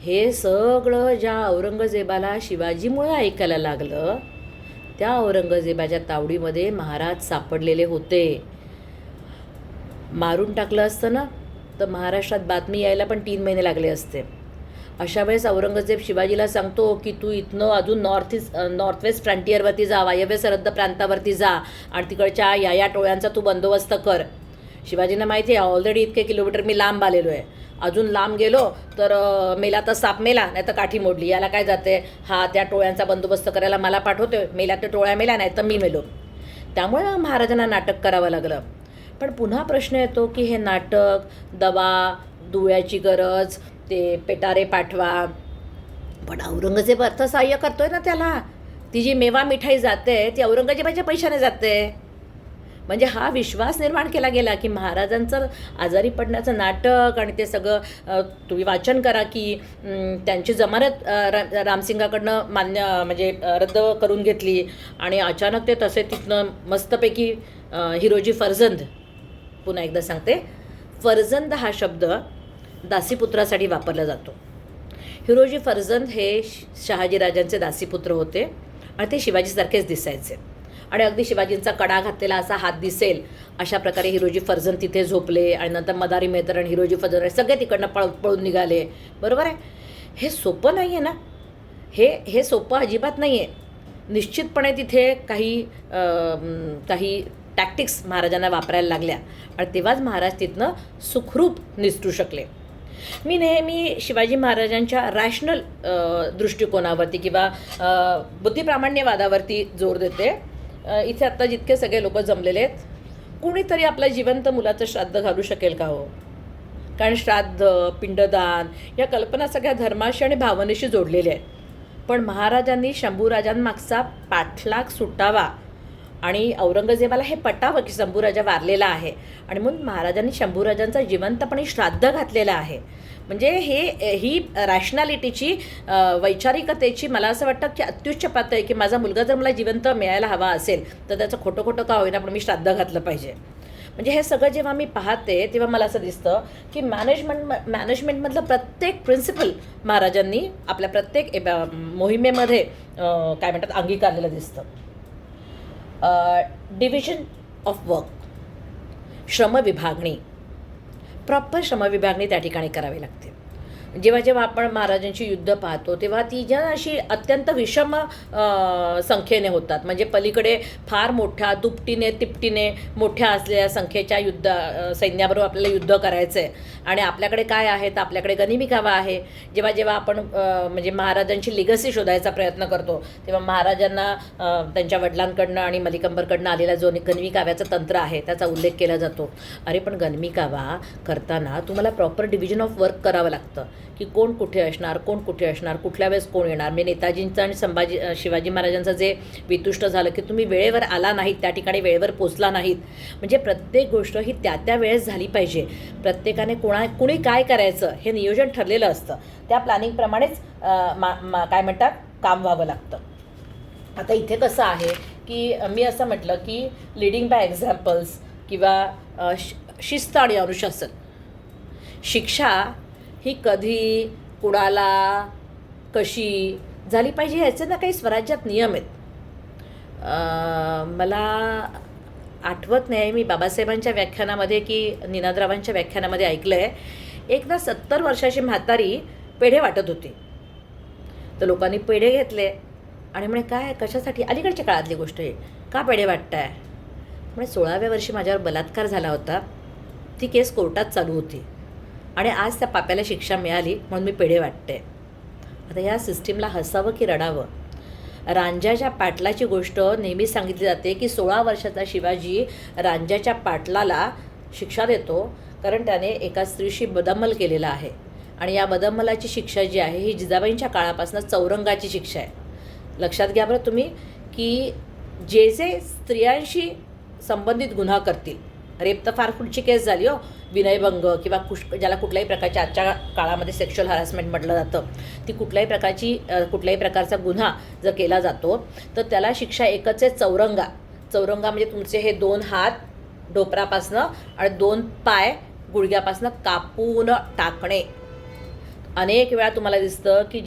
हे सगळं ज्या औरंगजेबाला शिवाजीमुळे ऐकायला लागलं, त्या औरंगजेबाच्या तावडीमध्ये महाराज सापडलेले होते. मारून टाकलं असतं ना तर महाराष्ट्रात बातमी यायला पण 3 महिने लागले असते. अशा वेळेस औरंगजेब शिवाजीला सांगतो की तू इथनं अजून नॉर्थ वेस्ट फ्रंटियरवरती जा, वायव्य सरहद्द प्रांतावरती जा आणि तिकडच्या या टोळ्यांचा तू बंदोबस्त कर. शिवाजींना माहिती आहे ऑलरेडी इतके किलोमीटर मी लांब आलेलो आहे, अजून लांब गेलो तर मेला तर साप मेला, नाही तर काठी मोडली, याला काय जाते, हा त्या टोळ्यांचा बंदोबस्त करायला मला पाठवतोय, मेला तर टोळ्या मेला, नाही तर मी मेलो. त्यामुळे महाराजांना नाटक करावं लागलं. पण पुन्हा प्रश्न येतो की हे नाटक, दवा, दुव्याची गरज, ते पेटारे पाठवा, पण औरंगजेब अर्थसहाय्य करतोय ना त्याला. ती जी मेवा मिठाई जाते ती औरंगजेबाच्या पैशाने जाते. म्हणजे हा विश्वास निर्माण केला गेला की महाराजांचं आजारी पडण्याचं नाटक आणि ते सगळं तुम्ही वाचन करा की त्यांची जमानत रामसिंगाकडनं म्हणजे रद्द करून घेतली आणि अचानक ते तसे तिथनं मस्तपैकी हिरोजी फर्जंद, पुन्हा एकदा सांगते, फर्जंद हा शब्द दासीपुत्रासाठी वापरला जातो. हिरोजी फर्जंद हे शहाजीराजांचे दासीपुत्र होते आणि ते शिवाजीसारखेच दिसायचे आणि अगदी शिवाजींचा कडा घातलेला असा हात दिसेल अशा प्रकारे हिरोजी फर्जंद तिथे झोपले आणि नंतर मदारी मेहतर आणि हिरोजी फर्जंद सगळे तिकडनं पळून निघाले. बरोबर आहे. हे सोपं नाही आहे ना, हे सोपं अजिबात नाही आहे. निश्चितपणे तिथे काही टॅक्टिक्स महाराजांना वापरायला लागल्या आणि तेव्हाच महाराज तिथनं सुखरूप निसटू शकले. मी नेहमी शिवाजी महाराजांच्या रॅशनल दृष्टिकोनावरती किंवा बुद्धिप्रामाण्यवादावरती जोर देते. इथे आत्ता जितके सगळे लोक जमलेले आहेत, कुणीतरी आपल्या जिवंत मुलाचं श्राद्ध घालू शकेल का हो? कारण श्राद्ध, पिंडदान या कल्पना सगळ्या धर्माशी आणि भावनेशी जोडलेल्या आहेत. पण महाराजांनी शंभूराजांमागचा पाठलाग सुटावा आणि औरंगजेबाला हे पटावं की शंभूराजा वारलेला आहे आणि म्हणून महाराजांनी शंभूराजांचा जिवंतपणे श्राद्ध घातलेलं आहे. म्हणजे ही रॅशनॅलिटीची, वैचारिकतेची मला असं वाटतं की अत्युच्च पातळी आहे की माझा मुलगा जर मला जिवंत मिळायला हवा असेल तर त्याचं खोटं खोटं का होईना पण मी श्राद्ध घातलं पाहिजे. म्हणजे हे सगळं जेव्हा मी पाहते तेव्हा मला असं दिसतं की मॅनेजमेंटमधलं प्रत्येक प्रिन्सिपल महाराजांनी आपल्या प्रत्येक मोहिमेमध्ये काय म्हणतात अंगीकारलेलं दिसतं. डिव्हिजन ऑफ वर्क, श्रमविभागणी, प्रॉपर श्रमविभागणी त्या ठिकाणी करावी लागते. जेव्हा जेव्हा आपण महाराजांची युद्ध पाहतो तेव्हा ती ज्या अशी अत्यंत विषम संख्येने होतात. म्हणजे पलीकडे फार मोठ्या दुपटीने तिपटीने मोठ्या असलेल्या संख्येच्या सैन्याबरोबर आपल्याला युद्ध करायचं आहे आणि आपल्याकडे काय आहे तर आपल्याकडे गनिमी कावा आहे. जेव्हा जेव्हा आपण म्हणजे महाराजांची लिगसी शोधायचा प्रयत्न करतो तेव्हा महाराजांना त्यांच्या वडिलांकडनं आणि मलिकंबरकडनं आलेला जो गनिमी काव्याचं तंत्र आहे त्याचा उल्लेख केला जातो. अरे पण गनिमी कावा करताना तुम्हाला प्रॉपर डिव्हिजन ऑफ वर्क करावं लागतं की कोण कुठे असणार, कुठल्या वेळेस कोण येणार. म्हणजे नेताजींचं आणि शिवाजी महाराजांचं जे वितुष्ट झालं की तुम्ही वेळेवर आला नाहीत, त्या ठिकाणी वेळेवर पोचला नाहीत. म्हणजे प्रत्येक गोष्ट ही त्या वेळेस झाली पाहिजे. प्रत्येकाने कुणी काय करायचं हे नियोजन ठरलेलं असतं. त्या प्लॅनिंगप्रमाणेच काय म्हणतात काम व्हावं लागतं. आता इथे कसं आहे की मी असं म्हटलं की लीडिंग बाय एक्झाम्पल्स किंवा शिस्त आणि अनुशासन. शिक्षा ही कधी, कुणाला, कशी झाली पाहिजे याचे ना काही स्वराज्यात नियम आहेत. मला आठवत नाही मी बाबासाहेबांच्या व्याख्यानामध्ये की निनादरावांच्या व्याख्यानामध्ये ऐकलं आहे, एकदा 70 वर्षाची म्हातारी पेढे वाटत होती. तर लोकांनी पेढे घेतले आणि म्हणे काय कशासाठी, अलीकडच्या काळातली गोष्ट आहे, का पेढे वाटताय? म्हणजे 16व्या वर्षी माझ्यावर बलात्कार झाला होता, ती केस कोर्टात चालू होती आणि आज त्या पाप्याला शिक्षा मिळाली म्हणून मी पेढे वाटते. आता या सिस्टीमला हसावं की रडावं? रांजाच्या पाटलाची गोष्ट नेहमी सांगितली जाते की 16 वर्षाचा शिवाजी रांजाच्या पाटलाला शिक्षा देतो कारण त्याने एका स्त्रीशी बदअमल केलेला आहे आणि या बदअमलाची शिक्षा जी आहे ही जिजाबाईंच्या काळापासून चौरंगाची शिक्षा आहे. लक्षात घ्या बरं तुम्ही की जे स्त्रियांशी संबंधित गुन्हा करतील, रेप तर फार पुढची केस झाली हो, विनयभंग किंवा ज्याला कुठल्याही प्रकारच्या आजच्या काळामध्ये सेक्शुअल हॅरासमेंट म्हटलं जातं, ती कुठल्याही प्रकारचा गुन्हा जर केला जातो तर त्याला शिक्षा एकच आहे, चौरंगा म्हणजे तुमचे हे 2 हात डोपरापासनं आणि 2 पाय गुडघ्यापासनं कापून टाकणे. अनेक वेळा तुम्हाला दिसतं की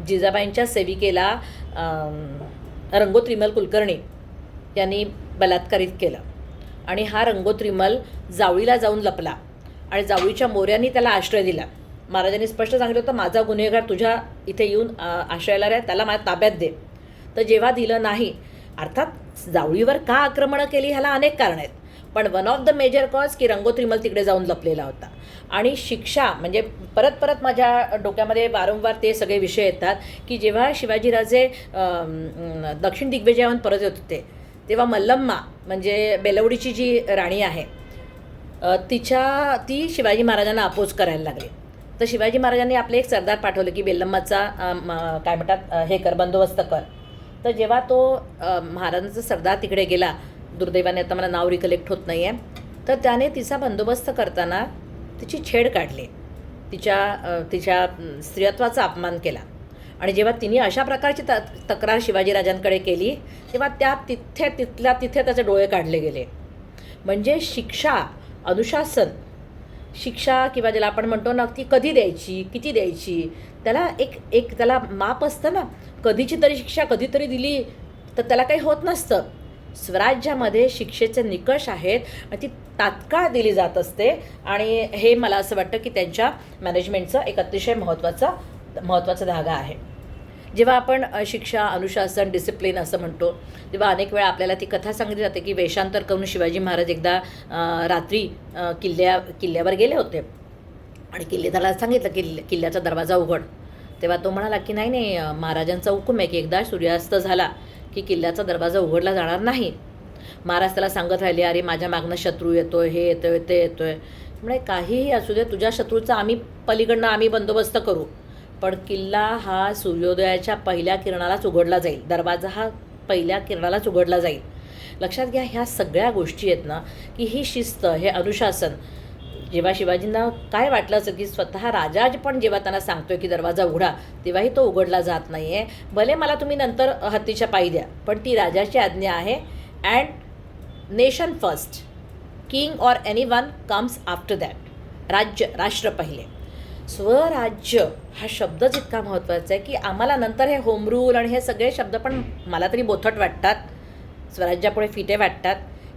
जिजाबाईंच्या सेविकेला रंगोत्रिमल कुलकर्णी यांनी बलात्कारित केलं आणि हा रंगोत्रिमल जावळीला जाऊन लपला आणि जावळीच्या मोऱ्यांनी त्याला आश्रय दिला. महाराजांनी स्पष्ट सांगितलं होतं माझा गुन्हेगार तुझ्या इथे येऊन आश्रयाला राह, त्याला माझ्या ताब्यात दे. तर जेव्हा दिलं नाही, अर्थात जावळीवर का आक्रमणं केली ह्याला अनेक कारणं आहेत, पण one of the major cause की रंगोत्रिमल तिकडे जाऊन लपलेला होता. आणि शिक्षा म्हणजे परत परत माझ्या डोक्यामध्ये वारंवार ते सगळे विषय येतात की जेव्हा शिवाजीराजे दक्षिण दिग्विजयाहून परत येत होते तेव्हा मल्लम्मा म्हणजे बेलवडीची जी राणी आहे ती शिवाजी महाराजांना अपोज करायला लागली. तर शिवाजी महाराजांनी आपले एक सरदार पाठवलं की बेलम्माचा काय म्हणतात हे कर, बंदोबस्त कर. तर जेव्हा तो महाराजांचा सरदार तिकडे गेला, दुर्दैवाने आता मला नाव रिकलेक्ट होत नाही आहे, तर त्याने तिचा बंदोबस्त करताना तिची छेड काढली, तिच्या स्त्रीत्वाचा अपमान केला. आणि जेव्हा तिने अशा प्रकारची तक्रार शिवाजीराजांकडे केली तेव्हा तिथल्या तिथे त्याचे डोळे काढले गेले. म्हणजे शिक्षा, अनुशासन, शिक्षा किंवा ज्याला आपण म्हणतो ना ती कधी द्यायची, किती द्यायची, त्याला एक त्याला माप असतं ना. कधीची तरी शिक्षा कधीतरी दिली तर त्याला काही होत नसतं. स्वराज्यामध्ये शिक्षेचे निकष आहेत आणि ती तात्काळ दिली जात असते. आणि हे मला असं वाटतं की त्यांच्या मॅनेजमेंटचं एक अतिशय महत्त्वाचा धागा आहे. जेव्हा आपण शिक्षा, अनुशासन, डिसिप्लिन असं म्हणतो तेव्हा अनेक वेळा आपल्याला ती कथा सांगितली जाते की वेषांतर करून शिवाजी महाराज एकदा रात्री किल्ल्यावर गेले होते आणि किल्लेदाराला सांगितलं किल्ल्याचा दरवाजा उघड. तेव्हा तो म्हणाला की नाही, महाराजांचा हुकूम आहे की एकदा सूर्यास्त झाला की किल्ल्याचा दरवाजा उघडला जाणार नाही. महाराज त्याला सांगत राहिले, अरे माझ्या मागनं शत्रू येतोय, हे येतोय, ते येतोय. म्हणजे काहीही असू दे, तुझ्या शत्रूचा आम्ही बंदोबस्त करू, पण किल्ला हा सूर्योदयाच्या पहिल्या किरणालाच उघडला जाईल, दरवाजा हा पहिल्या किरणालाच उघडला जाईल. लक्षात घ्या, ह्या सगळ्या गोष्टी आहेत ना की ही शिस्त, हे अनुशासन. जेव्हा शिवाजींना काय वाटलं असं की स्वतः राजा पण जेव्हा त्यांना सांगतोय की दरवाजा उघडा तेव्हाही तो उघडला जात नाही आहे. भले मला तुम्ही नंतर हत्तीच्या पायी द्या, पण ती राजाची आज्ञा आहे. And nation first, king or anyone comes after that. राष्ट्र पहिले. स्वराज्य हा शब्दच इतका महत्त्वाचा आहे की आम्हाला नंतर हे होम रूल आणि हे सगळे शब्द पण मला तरी बोथट वाटतात, स्वराज्यापुढे फिटे वाटतात.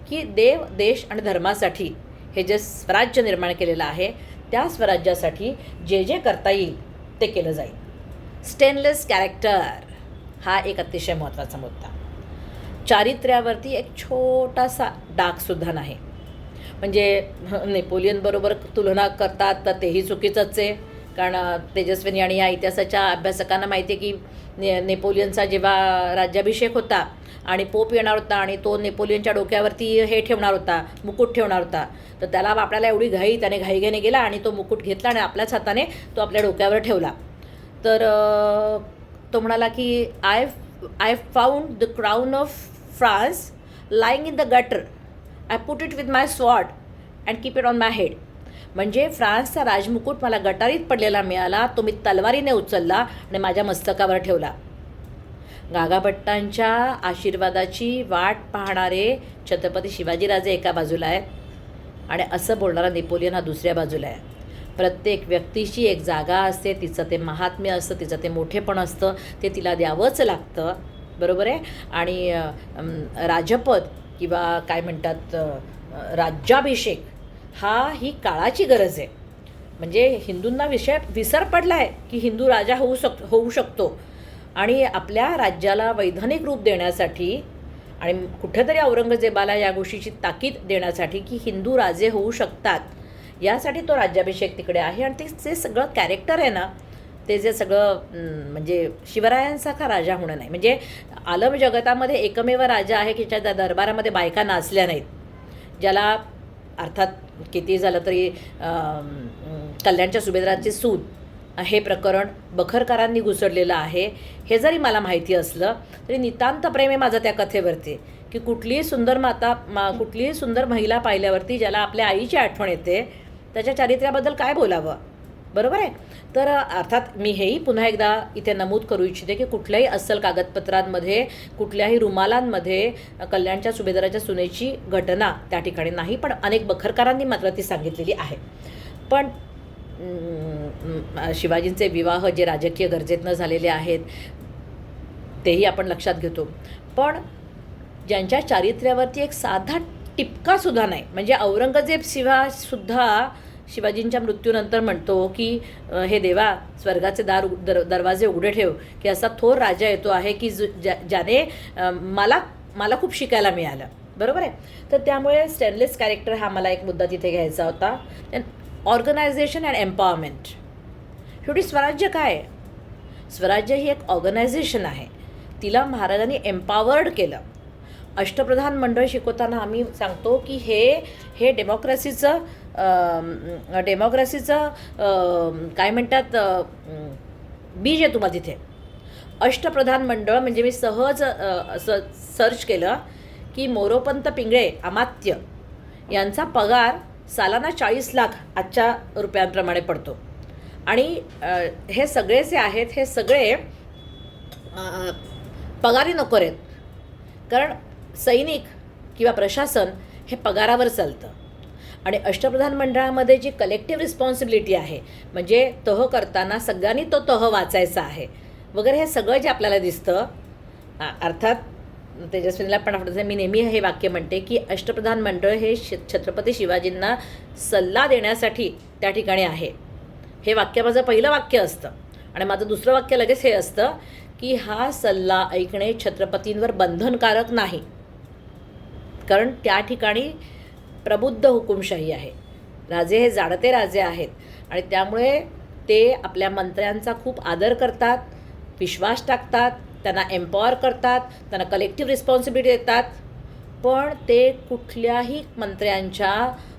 की देव, देश आणि धर्मासाठी हे जे स्वराज्य निर्माण केलेलं आहे त्या स्वराज्यासाठी जे जे करता येईल ते केलं जाईल. स्टेनलेस कॅरेक्टर हा एक अतिशय महत्त्वाचा मुद्दा. चारित्र्यावरती एक छोटासा डागसुद्धा नाही. म्हणजे नेपोलियनबरोबर तुलना करतात तर तेही चुकीचंच आहे. कारण तेजस्विनी आणि या इतिहासाच्या अभ्यासकांना माहिती आहे की नेपोलियनचा जेव्हा राज्याभिषेक होता आणि पोप येणार होता आणि तो नेपोलियनच्या डोक्यावरती हे ठेवणार होता, मुकुट ठेवणार होता, तर त्याला आपल्याला एवढी घाई, त्याने घाईघाईने गेला आणि तो मुकुट घेतला आणि आपल्याच हाताने तो आपल्या डोक्यावर ठेवला. तर तो म्हणाला की I found the crown of France lying in the gutter. I put it with my sword and keep it on my head. म्हणजे फ्रान्सचा राजमुकुट मला गटारीत पडलेला मिळाला, तो मी तलवारीने उचलला आणि माझ्या मस्तकावर ठेवला. गागाभट्टांच्या आशीर्वादाची वाट पाहणारे छत्रपती शिवाजीराजे एका बाजूला आहेत आणि असं बोलणारा नेपोलियन हा दुसऱ्या बाजूला आहे. प्रत्येक व्यक्तीची एक जागा असते, तिचं ते महात्म्य असतं, तिचं ते मोठेपण असतं, ते तिला द्यावंच लागतं. बरोबर आहे. आणि राजपद किंवा काय म्हणतात राज्याभिषेक ही काळाची गरज आहे. म्हणजे हिंदूंना विसर पडला आहे की हिंदू राजा होऊ शकतो. आणि आपल्या राज्याला वैधानिक रूप देण्यासाठी आणि कुठेतरी औरंगजेबाला या गोष्टीची ताकीद देण्यासाठी की हिंदू राजे होऊ शकतात, यासाठी तो राज्याभिषेक तिकडे आहे. आणि ते सगळं कॅरेक्टर आहे ना, ते जे सगळं म्हणजे शिवरायांसारखा राजा होणं नाही. म्हणजे आलम जगतामध्ये एकमेव राजा आहे की ज्या दरबारामध्ये बायका नाचल्या नाहीत, ज्याला अर्थात किती झालं तरी कल्याणच्या सुभेदाराची सूत हे प्रकरण बखरकारांनी घुसडलेलं आहे. हे जरी मला माहिती असलं तरी नितांत प्रेम आहे माझं त्या कथेवरती की कुठलीही सुंदर महिला पाहिल्यावरती ज्याला आपल्या आईची आठवण येते त्याच्या चारित्र्याबद्दल काय बोलावं. बरोबर आहे. तर अर्थात मी हेही पुन्हा एकदा इथे नमूद करू इच्छिते की कुठल्याही अस्सल कागदपत्रांमध्ये, कुठल्याही रुमालांमध्ये कल्याणच्या सुभेदाराच्या सुनेची घटना त्या ठिकाणी नाही, पण अनेक बखरकारांनी मात्र ती सांगितलेली आहे. पण शिवाजींचे विवाह जे राजकीय गरजेतनं झालेले आहेत तेही आपण लक्षात घेतो. पण ज्यांच्या चारित्र्यावरती एक साधा टिपकासुद्धा नाही, म्हणजे औरंगजेब सुद्धा शिवाजींच्या मृत्यूनंतर म्हणतो की हे देवा, स्वर्गाचे दरवाजे उघडे ठेव, की असा थोर राजा येतो आहे की ज्याने मला खूप शिकायला मिळालं. बरोबर आहे. तर त्यामुळे स्टेनलेस कॅरेक्टर हा मला एक मुद्दा तिथे घ्यायचा होता. Organisation and empowerment. शेवटी स्वराज्य काय आहे? स्वराज्य ही एक ऑर्गनायझेशन आहे. तिला महाराजांनी एम्पॉवर्ड केलं. अष्टप्रधान मंडळ शिकवताना आम्ही सांगतो की हे डेमोक्रेसीचं काय म्हणतात बीज आहे तुम्हाला तिथे. अष्टप्रधान मंडळ म्हणजे मी सहज असं सर्च केलं की मोरोपंत पिंगळे अमात्य यांचा पगार सालाना 40 लाख आजच्या रुपयांप्रमाणे पडतो. आणि हे सगळे जे आहेत हे सगळे पगारी नोकर आहेत. कारण सैनिक किंवा प्रशासन हे पगारावर चालतं. आणि अष्टप्रधान मंडळामध्ये जी कलेक्टिव्ह रिस्पॉन्सिबिलिटी आहे, म्हणजे तह करताना सगळ्यांनी तो तह वाचायचा आहे वगैरे, हे सगळं जे आपल्याला दिसतं. अर्थात तेजस्विनीला पण आवडतं, मी नेहमी हे वाक्य म्हणते की अष्टप्रधान मंडळ हे छत्रपती शिवाजींना सल्ला देण्यासाठी त्या ठिकाणी आहे. हे वाक्य माझं पहिलं वाक्य असतं. आणि माझं दुसरं वाक्य लगेच हे असतं की हा सल्ला ऐकणे छत्रपतींवर बंधनकारक नाही. कारण त्या ठिकाणी प्रबुद्ध हुकुमशाही आहे. राजे हे जाणते राजे आहेत आणि त्यामुळे ते आपल्या मंत्र्यांचा खूप आदर करतात, विश्वास टाकतात, त्यांना एम्पॉवर करतात, त्यांना कलेक्टिव्ह रिस्पॉन्सिबिलिटी देतात. पण ते कुठल्याही मंत्र्यांच्या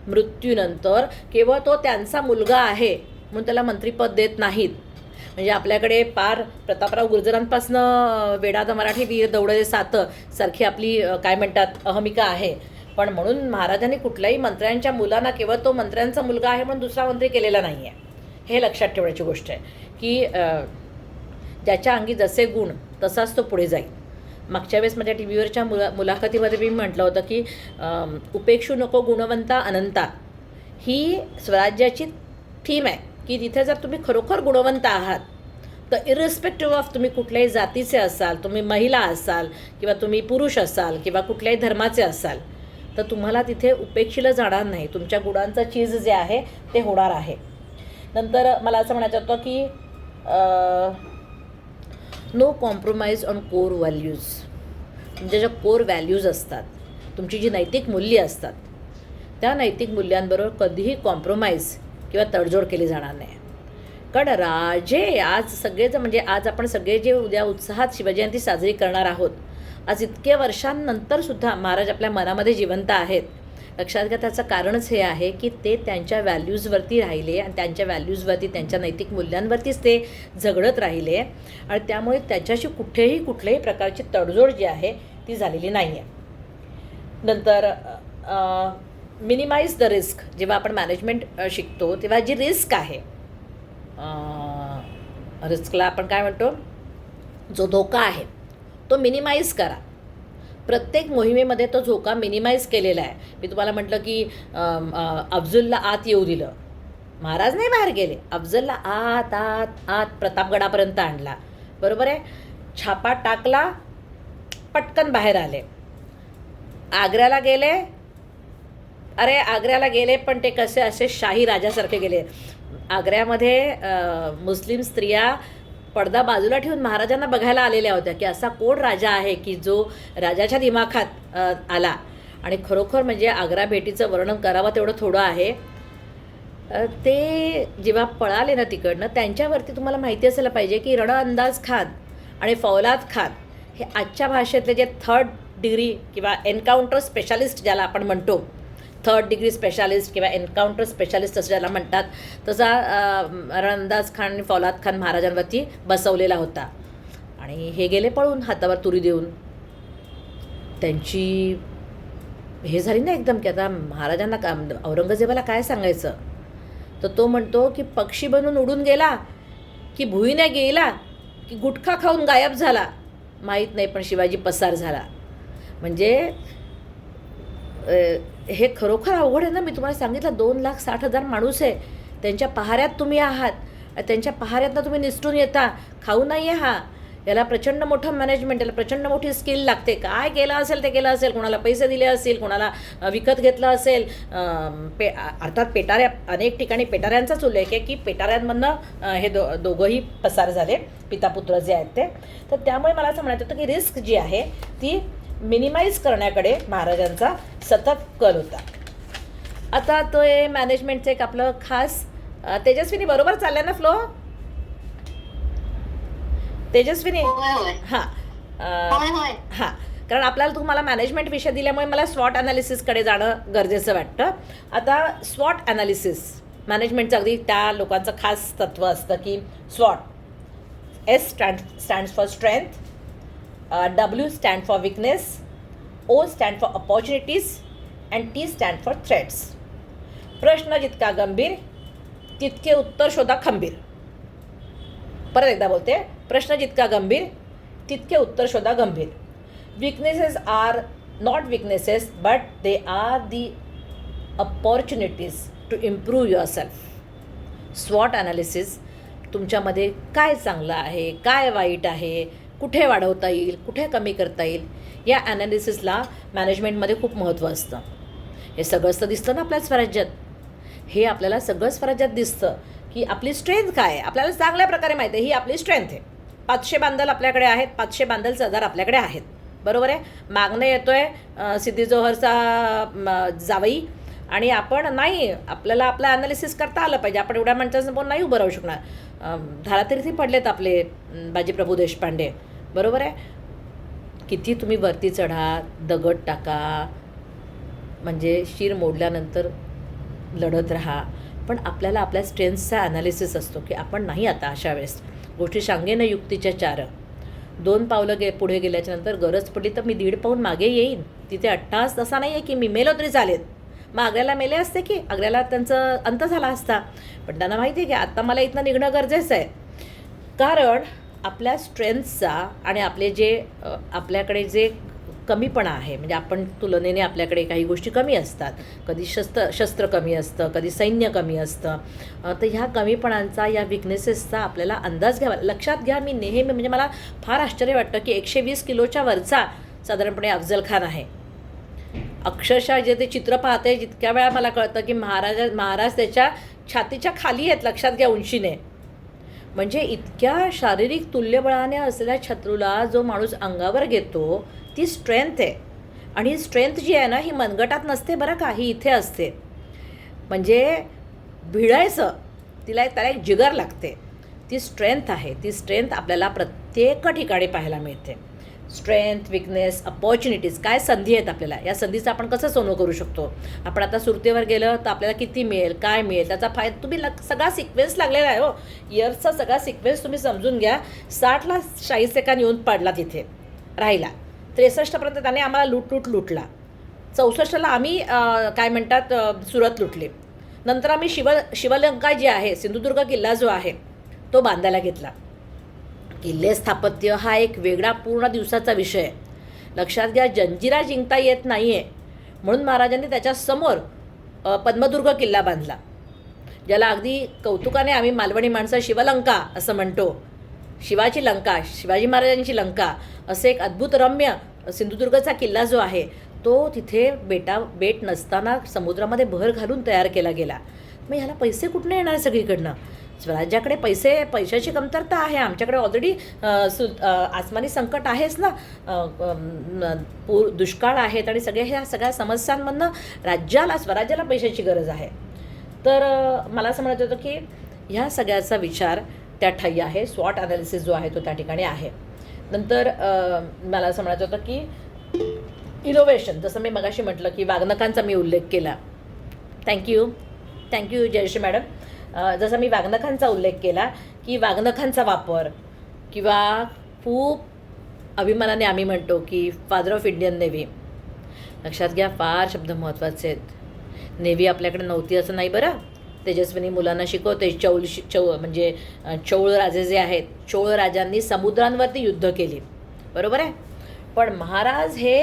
मृत्यूनंतर केवळ तो त्यांचा मुलगा आहे म्हणून त्याला मंत्रिपद देत नाहीत. म्हणजे आपल्याकडे पार प्रतापराव गुर्जरांपासनं वेडाद मराठी वीर दौडले सात सारखी आपली काय म्हणतात अहमिका आहे. पण म्हणून महाराजांनी कुठल्याही मंत्र्यांच्या मुलांना केवळ तो मंत्र्यांचा मुलगा आहे म्हणून दुसरा मंत्री केलेला नाही आहे. हे लक्षात ठेवण्याची गोष्ट आहे की ज्याच्या अंगी जसे गुण तसाच तो पुढे जाईल. मागच्या वेळेस माझ्या टी व्हीवरच्या मुलाखतीमध्ये मी म्हटलं होतं की उपेक्षू नको गुणवंता अनंता ही स्वराज्याची थीम आहे की तिथे जर तुम्ही खरोखर गुणवंत आहात तर इरिस्पेक्टिव्ह ऑफ तुम्ही कुठल्याही जातीचे असाल, तुम्ही महिला असाल किंवा तुम्ही पुरुष असाल किंवा कुठल्याही धर्माचे असाल तर तुम्हाला तिथे उपेक्षिलं जाणार नाही. तुमच्या गुणांचं चीज जे आहे ते होणार आहे. नंतर मला असं म्हणायचं होतं की no compromise on core values. तुमच्या ज्या कोर व्हॅल्यूज असतात, तुमची जी नैतिक मूल्ये असतात, त्या नैतिक मूल्यांबरोबर कधीही कॉम्प्रोमाइज किंवा तडजोड केली जाणार नाही. कारण राजे आज सगळेच म्हणजे आज आपण सगळे जे उद्या उत्साहात शिवजयंती साजरी करणार आहोत, आज इतक्या वर्षांनंतरसुद्धा महाराज आपल्या मनामध्ये जिवंत आहेत. लक्षात घ्या, त्याचं कारणच हे आहे की ते त्यांच्या व्हॅल्यूजवरती राहिले आणि त्यांच्या व्हॅल्यूजवरती, त्यांच्या नैतिक मूल्यांवरतीच ते झगडत राहिले आणि त्यामुळे त्याच्याशी कुठल्याही प्रकारची तडजोड जी आहे ती झालेली नाही आहे. नंतर मिनिमाइज द रिस्क. जेव्हा आपण मॅनेजमेंट शिकतो तेव्हा जी रिस्क आहे, रिस्कला आपण काय म्हणतो, जो धोका आहे तो मिनिमाइज करा. प्रत्येक मोहिमेमध्ये तो धोका मिनिमाइज केलेला आहे. मी तुम्हाला म्हटलं की अफजलला आत येऊ दिलं, महाराज नाही बाहेर गेले, अफजलला आत आत आत प्रतापगडापर्यंत आणला. बरोबर आहे. छापा टाकला, पटकन बाहेर आले. आग्र्याला गेले, अरे आग्र्याला गेले पण ते कसे असे शाही राजासारखे गेले. आग्र्यामध्ये मुस्लिम स्त्रिया पडदा बाजूला ठेवून महाराजांना बघायला आलेल्या होत्या की असा कोण राजा आहे की जो राजाच्या दिमाखात आला. आणि खरोखर म्हणजे आग्रा भेटीचं वर्णन करावं तेवढं थोडं आहे. ते जेव्हा पळाले ना तिकडनं, त्यांच्यावरती तुम्हाला माहिती असायला पाहिजे की रणअंदाज खान आणि फौलाद खान हे आजच्या भाषेतले जे 3rd डिग्री किंवा एन्काउंटर स्पेशालिस्ट ज्याला आपण म्हणतो, 3rd डिग्री स्पेशालिस्ट किंवा एन्काउंटर स्पेशालिस्ट असं ज्याला म्हणतात, तसा रणअंदाज खान आणि फौलाद खान महाराजांवरती बसवलेला होता. आणि हे गेले पळून हातावर तुरी देऊन. त्यांची हे झाली ना एकदम की आता महाराजांना औरंगजेबाला काय सांगायचं. तर तो म्हणतो की पक्षी बनून उडून गेला की भुईने गेला की गुटखा खाऊन गायब झाला माहीत नाही, पण शिवाजी पसार झाला. म्हणजे हे खरोखर अवघड आहे ना. मी तुम्हाला सांगितलं 2,60,000 माणूस आहे, त्यांच्या पहाऱ्यात तुम्ही आहात, त्यांच्या पहाऱ्यातनं तुम्ही निसटून येता. खाऊ नाही आहे हा, याला प्रचंड मोठं मॅनेजमेंट, याला प्रचंड मोठी स्किल लागते. काय केलं असेल ते केलं असेल, कोणाला पैसे दिले असतील, कोणाला विकत घेतलं असेल. अर्थात पेटाऱ्या, अनेक ठिकाणी पेटाऱ्यांचाच उल्लेख आहे की पेटाऱ्यांमधनं हे दोघंही पसार झाले, पितापुत्र जे आहेत ते. तर त्यामुळे मला असं म्हणायचं होतं की रिस्क जी आहे ती मिनिमाइज करण्याकडे महाराजांचा सतत कल होता. आता तो मॅनेजमेंटचं एक आपलं खास तेजस्विनी बरोबर चाललंय ना फ्लो? तेजस्विनी होय होय हां होय होय हां, कारण आपल्याला तुम्हाला मॅनेजमेंट विषय दिल्यामुळे मला स्वॉट ॲनालिसिसकडे जाणं गरजेचं वाटतं. आता स्वॉट ॲनालिसिस मॅनेजमेंटचं अगदी त्या लोकांचं खास तत्त्व असतं की स्वॉट, S stands for strength, W stand for weakness, O stand for opportunities and T stand for threats. प्रश्न जितका गंभीर तितके उत्तर शोधा खंबीर. परत एकदा बोलते, प्रश्न जितका गंभीर तितके उत्तर शोधा गंभीर. Weaknesses are not weaknesses but they are the opportunities to improve yourself. स्वॉट ॲनालिसिस तुमच्यामध्ये काय चांगलं आहे, काय वाईट आहे, कुठे वाढवता येईल, कुठे कमी करता येईल, या ॲनालिसिसला मॅनेजमेंटमध्ये खूप महत्त्व असतं. हे सगळंच तर दिसतं ना आपल्या स्वराज्यात. हे आपल्याला सगळं स्वराज्यात दिसतं की आपली स्ट्रेंथ काय आहे. आपल्याला चांगल्या प्रकारे माहिती आहे ही आपली स्ट्रेंथ आहे. 500 बांदल आपल्याकडे आहेत, 500 बांदल सरदार आपल्याकडे आहेत, बरोबर आहे. मागणं येतो आहे सिद्धी जोहरचा जावई आणि आपण नाही, आपल्याला आपलं ॲनालिसिस करता आलं पाहिजे. आपण एवढ्या माणसांसमोर नाही उभं राहू शकणार. धारातीर्थी पडलेत आपले बाजीप्रभू देशपांडे, बरोबर आहे. किती तुम्ही वरती चढा, दगड टाका, म्हणजे शिर मोडल्यानंतर लढत राहा, पण आपल्याला आपल्या स्ट्रेंथचा ॲनालिसिस असतो की आपण नाही आता अशा वेळेस गोष्टी सांगेन युक्तीच्या चार. 2 पावलं पुढे गेल्याच्या नंतर गरज पडली तर मी 1.5 पाऊल मागे येईन. तिथे अट्टास तसा नाही आहे की मी मेलो तरी चालेल. मग आग्र्याला मेले असते की आग्र्याला त्यांचं अंत झाला असता, पण त्यांना माहिती आहे की आत्ता मला इथनं निघणं गरजेचं आहे. कारण आपल्या स्ट्रेंथचा आणि आपले जे आपल्याकडे जे कमीपणा आहे, म्हणजे आपण तुलनेने आपल्याकडे काही गोष्टी कमी असतात, कधी शस्त्र कमी असतं, कधी सैन्य कमी असतं, तर ह्या कमीपणांचा, या विकनेसेसचा आपल्याला अंदाज घ्यावा. लक्षात घ्या, मी नेहमी म्हणजे मला फार आश्चर्य वाटतं की 120 किलोच्या वरचा साधारणपणे अफजल खान आहे. अक्षरशः जे ते चित्र पाहते जितक्या वेळा मला कळतं की महाराज त्याच्या छातीच्या खाली आहेत, लक्षात घ्या, उंचीने. म्हणजे इतक्या शारीरिक तुल्यबळाने असलेल्या शत्रूला जो माणूस अंगावर घेतो ती स्ट्रेंथ आहे. आणि ही स्ट्रेंथ जी आहे ना, ही मनगटात नसते बरं का, ही इथे असते. म्हणजे भिडायचं त्याला एक जिगर लागते. ती स्ट्रेंथ आहे. ती स्ट्रेंथ आपल्याला प्रत्येक ठिकाणी पाहायला मिळते. स्ट्रेंथ, विकनेस, अपॉर्च्युनिटीज, काय संधी आहेत आपल्याला, या संधीचं आपण कसं सोनं करू शकतो. आपण आता सुरतेवर गेलं तर आपल्याला किती मिळेल, काय मिळेल, त्याचा फायदा तुम्ही सगळा सिक्वेन्स लागलेला आहे. हो, इयर्सचा सगळा सिक्वेन्स तुम्ही समजून घ्या. 60ला शाही सेकान येऊन पडला, तिथे राहिला. 63पर्यंत त्याने आम्हाला लुटला. 64ला आम्ही काय म्हणतात सुरत लुटले. नंतर आम्ही शिवलंका जी आहे, सिंधुदुर्ग किल्ला जो आहे तो बांधायला घेतला. किल्ले स्थापत्य हा एक वेगळा पूर्ण दिवसाचा विषय आहे. लक्षात घ्या, जंजिरा जिंकता येत नाही आहे म्हणून महाराजांनी त्याच्यासमोर पद्मदुर्ग किल्ला बांधला, ज्याला अगदी कौतुकाने आम्ही मालवणी माणसं शिवलंका असं म्हणतो. शिवाची लंका, शिवाजी महाराजांची लंका, असं एक अद्भुत रम्य सिंधुदुर्गचा किल्ला जो आहे तो तिथे बेट नसताना समुद्रामध्ये भर घालून तयार केला गेला. मग ह्याला पैसे कुठून येणार सगळीकडनं. स्वराज्याकडे पैशाची कमतरता आहे. आमच्याकडे ऑलरेडी आसमानी संकट आहेच ना, दुष्काळ आहेत आणि ह्या सगळ्या समस्यांमधनं स्वराज्याला पैशाची गरज आहे. तर मला असं म्हणत होतं की ह्या सगळ्याचा विचार त्या ठाई आहे. स्वॉट ॲनालिसिस जो आहे तो त्या ठिकाणी आहे. नंतर मला असं म्हणायचं होतं की इनोव्हेशन, जसं मी मगाशी म्हटलं की वाघनखांचा मी उल्लेख केला. Thank you Jayashree madam. जसं मी वाघनखांचा उल्लेख केला की वाघनखांचा वापर, किंवा खूप अभिमानाने आम्ही म्हणतो की फादर ऑफ इंडियन नेव्ही. लक्षात घ्या, फार शब्द महत्त्वाचे आहेत. नेव्ही आपल्याकडे नव्हती असं नाही बरं. तेजस्विनी मुलांना शिकवते. म्हणजे चौळ राजे जे आहेत, चोळ राजांनी समुद्रांवरती युद्ध केली, बरोबर आहे. पण महाराज हे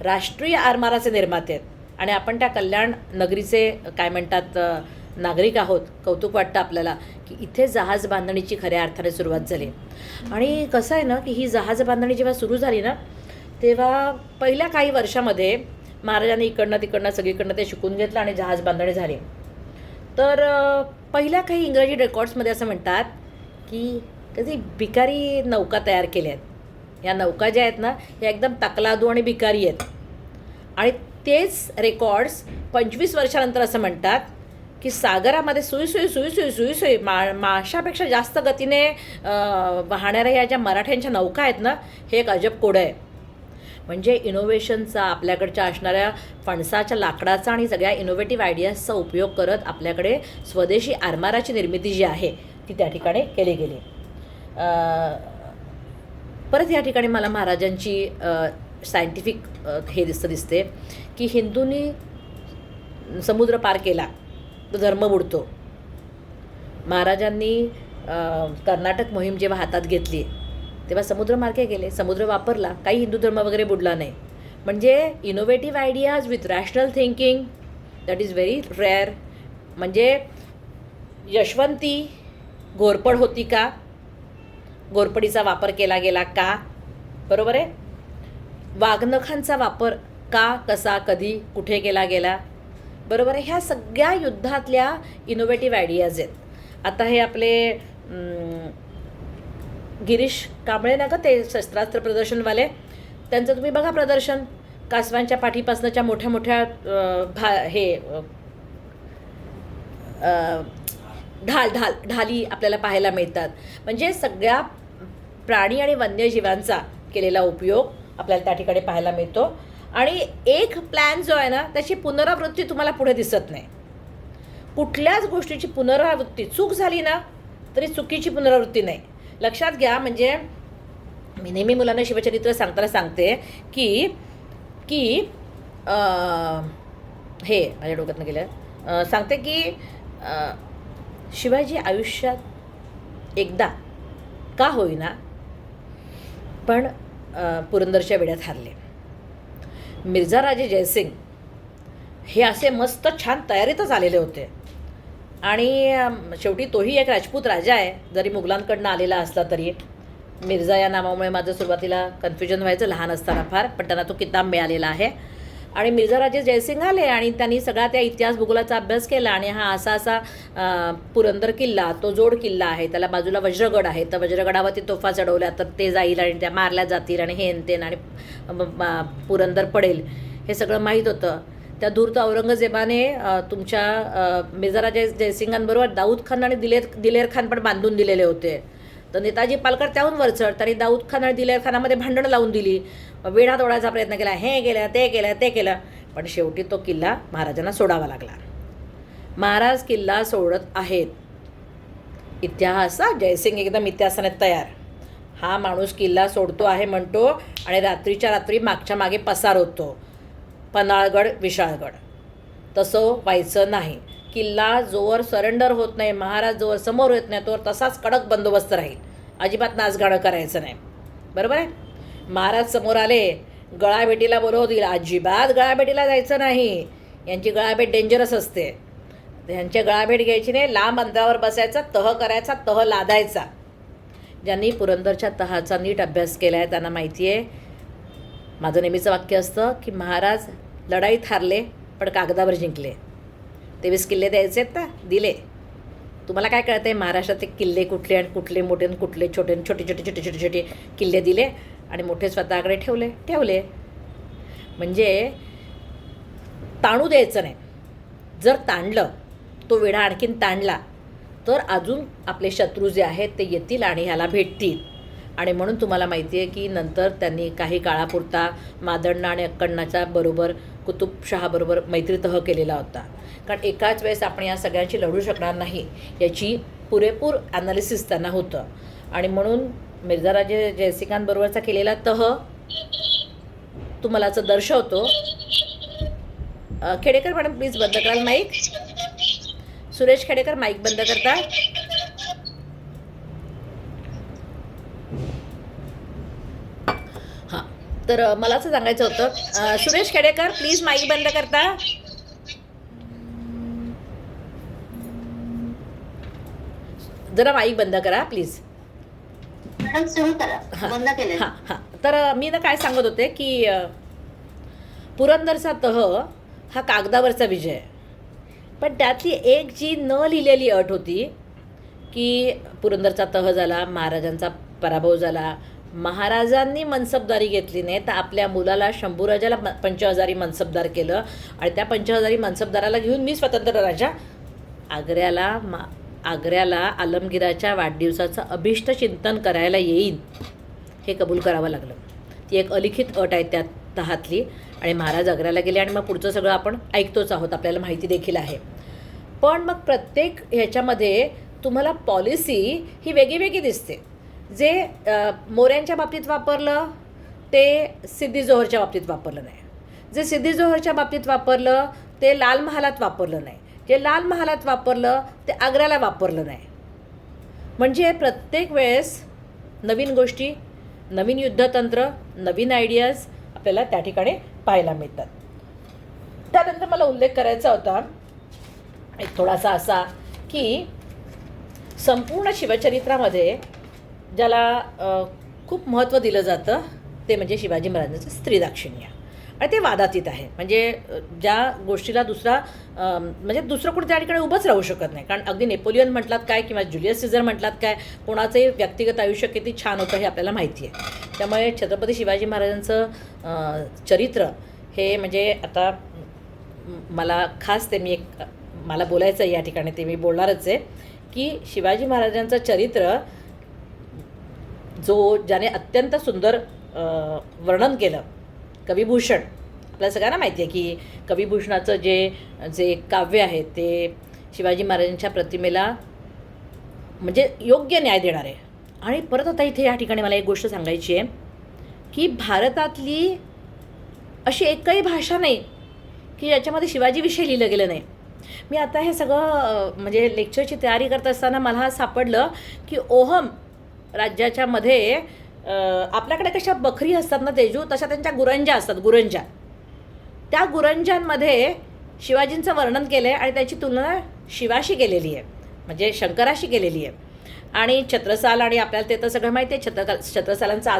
राष्ट्रीय आरमाराचे निर्माते आहेत आणि आपण त्या कल्याण नगरीचे काय म्हणतात नागरिक आहोत. कौतुक वाटतं आपल्याला की इथे जहाज बांधणीची खऱ्या अर्थाने सुरुवात झाली. आणि कसं आहे ना की ही जहाज बांधणी जेव्हा सुरू झाली ना, तेव्हा पहिल्या काही वर्षामध्ये महाराजांनी इकडनं सगळीकडनं ते शिकून घेतलं आणि जहाज बांधणी झाली. तर पहिल्या काही इंग्रजी रेकॉर्ड्समध्ये असं म्हणतात की कधी भिकारी नौका तयार केल्या आहेत. ह्या नौका ज्या आहेत ना ह्या एकदम तकलादू आणि भिकारी आहेत. आणि तेच रेकॉर्ड्स 25 वर्षानंतर असं म्हणतात की सागरामध्ये सुई माशापेक्षा जास्त गतीने वाहणाऱ्या ह्या ज्या मराठ्यांच्या नौका आहेत ना हे एक अजब कोडं आहे. म्हणजे इनोव्हेशनचा, आपल्याकडच्या असणाऱ्या फणसाच्या लाकडाचा आणि सगळ्या इनोव्हेटिव्ह आयडियाजचा उपयोग करत आपल्याकडे स्वदेशी आरमाराची निर्मिती जी आहे ती त्या ठिकाणी केली गेली. परत या ठिकाणी मला महाराजांची सायंटिफिक हे दिसते की हिंदूंनी समुद्र पार केला तर धर्म बुडतो. महाराजांनी कर्नाटक मोहीम जेव्हा हातात घेतली तेव्हा समुद्रमार्गे गेले, समुद्र वापरला, काही हिंदू धर्म वगैरे बुडला नाही. म्हणजे innovative ideas with rational thinking that is very rare. म्हणजे यशवंती घोरपड होती का? घोरपडीचा वापर केला गेला का? बरोबर आहे. वाघनखांचा वापर का, कसा, कधी, कुठे केला गेला? बरोबर आहे. ह्या सगळ्या युद्धातल्या इनोव्हेटिव्ह आयडियाज आहेत. आता हे आपले गिरीश कांबळे ना का ते शस्त्रास्त्र प्रदर्शनवाले, त्यांचं तुम्ही बघा प्रदर्शन. कासवांच्या पाठीपासनच्या मोठ्या मोठ्या ढाली आपल्याला पाहायला मिळतात. म्हणजे सगळ्या प्राणी आणि वन्यजीवांचा केलेला उपयोग आपल्याला त्या ठिकाणी पाहायला मिळतो. आणि एक प्लॅन जो आहे ना त्याची पुनरावृत्ती तुम्हाला पुढे दिसत नाही. कुठल्याच गोष्टीची पुनरावृत्ती, चूक झाली ना तरी चुकीची पुनरावृत्ती नाही. लक्षात घ्या. म्हणजे मी नेहमी मुलांना शिवचरित्र सांगताना सांगते की हे माझ्या डोक्यातनं गेलं, सांगते की शिवाजी आयुष्यात एकदा का होईना पण पुरंदरच्या वेड्यात हारले. मिर्झाराजे जयसिंग हे असे मस्त छान तयारीतच आलेले होते. आणि शेवटी तोही एक राजपूत राजा आहे, जरी मुघलांकडनं आलेला असला तरी. मिर्झा या नावामुळे माझं सुरुवातीला कन्फ्युजन व्हायचं लहान असताना फार, पण त्यांना तो किताब मिळालेला आहे. आणि मिर्झाराजे जयसिंग आले आणि त्यांनी सगळा त्या इतिहास भूगोलाचा अभ्यास केला. आणि हा असा पुरंदर किल्ला, तो जोड किल्ला आहे, त्याला बाजूला वज्रगड आहे, तर वज्रगडावरती तोफा चढवल्या तर ते जाईल आणि त्या मारल्या जातील आणि हे तेन आणि पुरंदर पडेल, हे सगळं माहीत होतं. त्या धूर्त औरंगजेबाने तुमच्या मिर्झाराजे जयसिंगांबरोबर दाऊद खान आणि दिलेर खान पण बांधून दिलेले होते. तर नेताजी पालकर त्याहून वरचढ, त्यांनी दाऊद खान आणि दिलेर खानामध्ये भांडणं लावून दिली, वेढा तोडायचा प्रयत्न केला, हे केलं ते केलं, पण शेवटी तो किल्ला महाराजांना सोडावा लागला. महाराज किल्ला सोडत आहेत. इतिहास, जयसिंग एकदम इतिहासाने तयार. हा माणूस किल्ला सोडतो आहे म्हणतो आणि रात्रीच्या रात्री मागच्या मागे पसार होतो. पन्हाळगड, विशाळगड. तसं व्हायचं नाही. किल्ला जोवर सरेंडर होत नाही, महाराज जोवर समोर येत नाही तोवर तसाच कडक बंदोबस्त राहील. अजिबात नाचगाणं करायचं नाही. बरोबर आहे. महाराज समोर आले, गळाभेटीला बोलवतील, अजिबात गळाभेटीला जायचं नाही. यांची गळाभेट डेंजरस असते. यांच्या गळाभेट घ्यायची नाही. लांब अंतरावर बसायचा, तह करायचा, तह लादायचा. ज्यांनी पुरंदरच्या तहाचा नीट अभ्यास केला आहे त्यांना माहिती आहे. माझं नेहमीचं वाक्य असतं की महाराज लढाईत हारले पण कागदावर जिंकले. 23 किल्ले द्यायचे आहेत ना, दिले. तुम्हाला काय कळतं आहे महाराष्ट्रात किल्ले कुठले आणि कुठले मोठे आणि कुठले छोटे छोटे किल्ले दिले आणि मोठे स्वतःकडे ठेवले. म्हणजे ताणू द्यायचं नाही. जर ताणलं, तो वेढा आणखीन ताणला तर अजून आपले शत्रू जे आहेत ते येतील आणि ह्याला भेटतील. आणि म्हणून तुम्हाला माहिती आहे की नंतर त्यांनी काही काळापुरता मादण्णा आणि अक्कण्णाच्या बरोबर कुतुबशहाबरोबर मैत्री तह केलेला होता. कारण एकाच वेळेस आपण या सगळ्यांशी लढू शकणार नाही याची पुरेपूर ॲनालिसिस त्यांना होतं. आणि म्हणून मिर्झाराजे जयसिंगांबरोबरचा केलेला तह तुम्हाला असं दर्शवतो. खेडेकर मॅडम प्लीज बंद कराल माईक. सुरेश खेडेकर माईक बंद करता. हां, तर मला असं सांगायचं होतं, सुरेश खेडेकर प्लीज माईक बंद करता. जरा माईक बंद करा प्लीज. मॅडम सुरू करा. बंद केले. हां. तर मी ना काय सांगत होते की पुरंदरचा तह हा कागदावरचा विजय आहे. पण त्यातली एक जी न लिहिलेली अट होती की पुरंदरचा तह झाला, महाराजांचा पराभव झाला, महाराजांनी मनसबदारी घेतली नाही तर आपल्या मुलाला शंभूराजाला पंचहजारी मनसबदार केलं आणि त्या पंचहजारी मनसबदाराला घेऊन मी स्वतंत्र राजा आग्र्याला आलमगीराच्या वाढदिवसाचं अभिष्ट चिंतन करायला येईन हे कबूल करावं लागलं. ती एक अलिखित अट आहे त्या तहातली. आणि महाराज आग्र्याला गेले आणि मग पुढचं सगळं आपण ऐकतोच आहोत, आपल्याला माहिती देखील आहे. पण मग प्रत्येक ह्याच्यामध्ये तुम्हाला पॉलिसी ही वेगळी दिसते. जे मोऱ्यांच्या बाबतीत वापरलं ते सिद्दी जोहरच्या बाबतीत वापरलं नाही. जे सिद्दी जोहरच्या बाबतीत वापरलं ते लाल महालात वापरलं नाही. जे लाल महालात वापरलं ते आग्र्याला वापरलं नाही. म्हणजे प्रत्येक वेळेस नवीन गोष्टी, नवीन युद्धतंत्र, नवीन आयडियाज आपल्याला त्या ठिकाणी पाहायला मिळतात. त्यानंतर मला उल्लेख करायचा होता एक थोडासा असा की संपूर्ण शिवचरित्रामध्ये ज्याला खूप महत्त्व दिलं जातं ते म्हणजे शिवाजी महाराजांचं स्त्रीदाक्षिण्य. आणि ते वादातीत आहे. म्हणजे ज्या गोष्टीला दुसरं कोणी त्या ठिकाणी उभंच राहू शकत नाही. कारण अगदी नेपोलियन म्हटलात काय किंवा जुलियस सीझर म्हटलात काय, कोणाचंही व्यक्तिगत आयुष्य किती छान होतं हे आपल्याला माहिती आहे. त्यामुळे छत्रपती शिवाजी महाराजांचं चरित्र हे म्हणजे आता मला खास ते मला बोलायचं आहे या ठिकाणी, ते मी बोलणारच आहे की शिवाजी महाराजांचं चरित्र ज्याने अत्यंत सुंदर वर्णन केलं कविभूषण. आपल्याला सगळ्यांना माहिती आहे की कविभूषणाचं जे काव्य आहे ते शिवाजी महाराजांच्या प्रतिमेला म्हणजे योग्य न्याय देणार आहे. आणि परत आता इथे या ठिकाणी मला एक गोष्ट सांगायची आहे की भारतातली अशी एकही भाषा नाही की याच्यामध्ये शिवाजीविषयी लिहिलं गेलं नाही. मी आता हे सगळं म्हणजे लेक्चरची तयारी करत असताना मला सापडलं की ओहम राज्याच्या मध्ये आपल्याकडे कशा बकरी असतात ना तेजू, तशा त्यांच्या गुरंजा असतात, गुरंजा. त्या गुरंजांमध्ये शिवाजींचं वर्णन केलं आहे आणि त्याची तुलना शिवाशी केलेली आहे, म्हणजे शंकराशी केलेली आहे. आणि छत्रसाल आणि आपल्याला ते तर सगळं माहिती आहे, छत्रसालांचा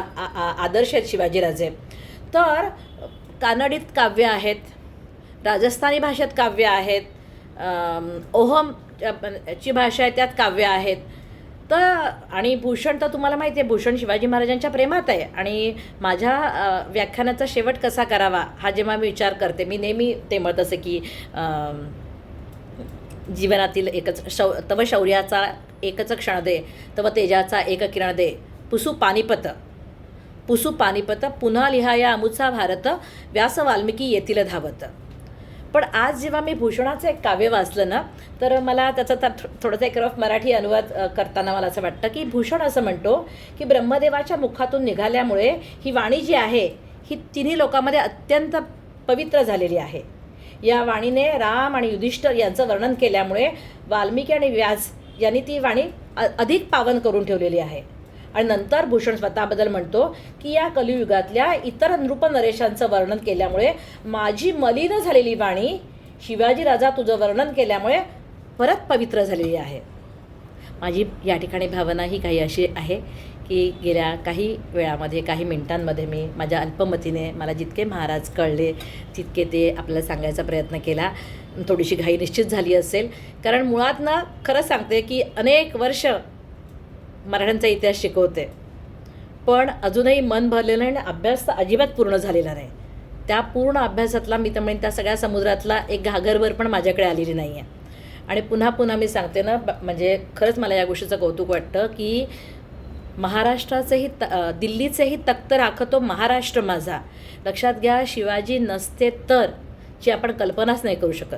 आदर्श आहेत शिवाजीराजे. तर कानडीत काव्य आहेत, राजस्थानी भाषेत काव्य आहेत, ओहम ची भाषा आहे त्यात काव्य आहेत. तर आणि भूषण तर तुम्हाला माहिती आहे, भूषण शिवाजी महाराजांच्या प्रेमात आहे. आणि माझ्या व्याख्यानाचा शेवट कसा करावा हा जेव्हा मी विचार करते, मी नेहमी ते म्हणत असे की जीवनातील तव शौर्याचा एकच क्षण दे, तव तेजाचा एक किरण दे, पुसू पानिपत पुन्हा लिहाया अमुचा भारत, व्यास वाल्मिकी येतील धावत. पण आज जेव्हा मी भूषणाचं एक काव्य वाचलं ना तर मला त्याचा थोडासा एक रफ मराठी अनुवाद करताना मला असं वाटतं की भूषण असं म्हणतो की ब्रह्मदेवाच्या मुखातून निघाल्यामुळे ही वाणी जी आहे ही तिन्ही लोकांमध्ये अत्यंत पवित्र झालेली आहे. या वाणीने राम आणि युधिष्ठिर यांचं वर्णन केल्यामुळे वाल्मिकी आणि व्यास यांनी ती वाणी अधिक पावन करून ठेवलेली आहे. आणि नंतर भूषण स्वतःबद्दल म्हणतो की या कलियुगातल्या इतर नृपनरेशांचं वर्णन केल्यामुळे माझी मलिन झालेली वाणी शिवाजी राजा तुझं वर्णन केल्यामुळे परत पवित्र झालेली आहे. माझी या ठिकाणी भावना ही काही अशी आहे की गेल्या काही वेळामध्ये, काही मिनिटांमध्ये मी माझ्या अल्पमतीने मला जितके महाराज कळले तितके ते आपल्याला सांगायचा प्रयत्न केला. थोडीशी घाई निश्चित झाली असेल, कारण मुळात ना खरंच सांगते की अनेक वर्ष मराठ्यांचा इतिहास शिकवते, पण अजूनही मन भरलेलं नाही आणि अभ्यास तर अजिबात पूर्ण झालेला नाही. त्या पूर्ण अभ्यासातला मी तर म्हणेन त्या सगळ्या समुद्रातला एक घागरभर पण माझ्याकडे आलेली नाही आहे. आणि पुन्हा मी सांगते ना, म्हणजे खरंच मला या गोष्टीचं कौतुक वाटतं की महाराष्ट्राचंही दिल्लीचेही तख्त राखतो महाराष्ट्र माझा. लक्षात घ्या, शिवाजी नसते तर ची आपण कल्पनाच नाही करू शकत.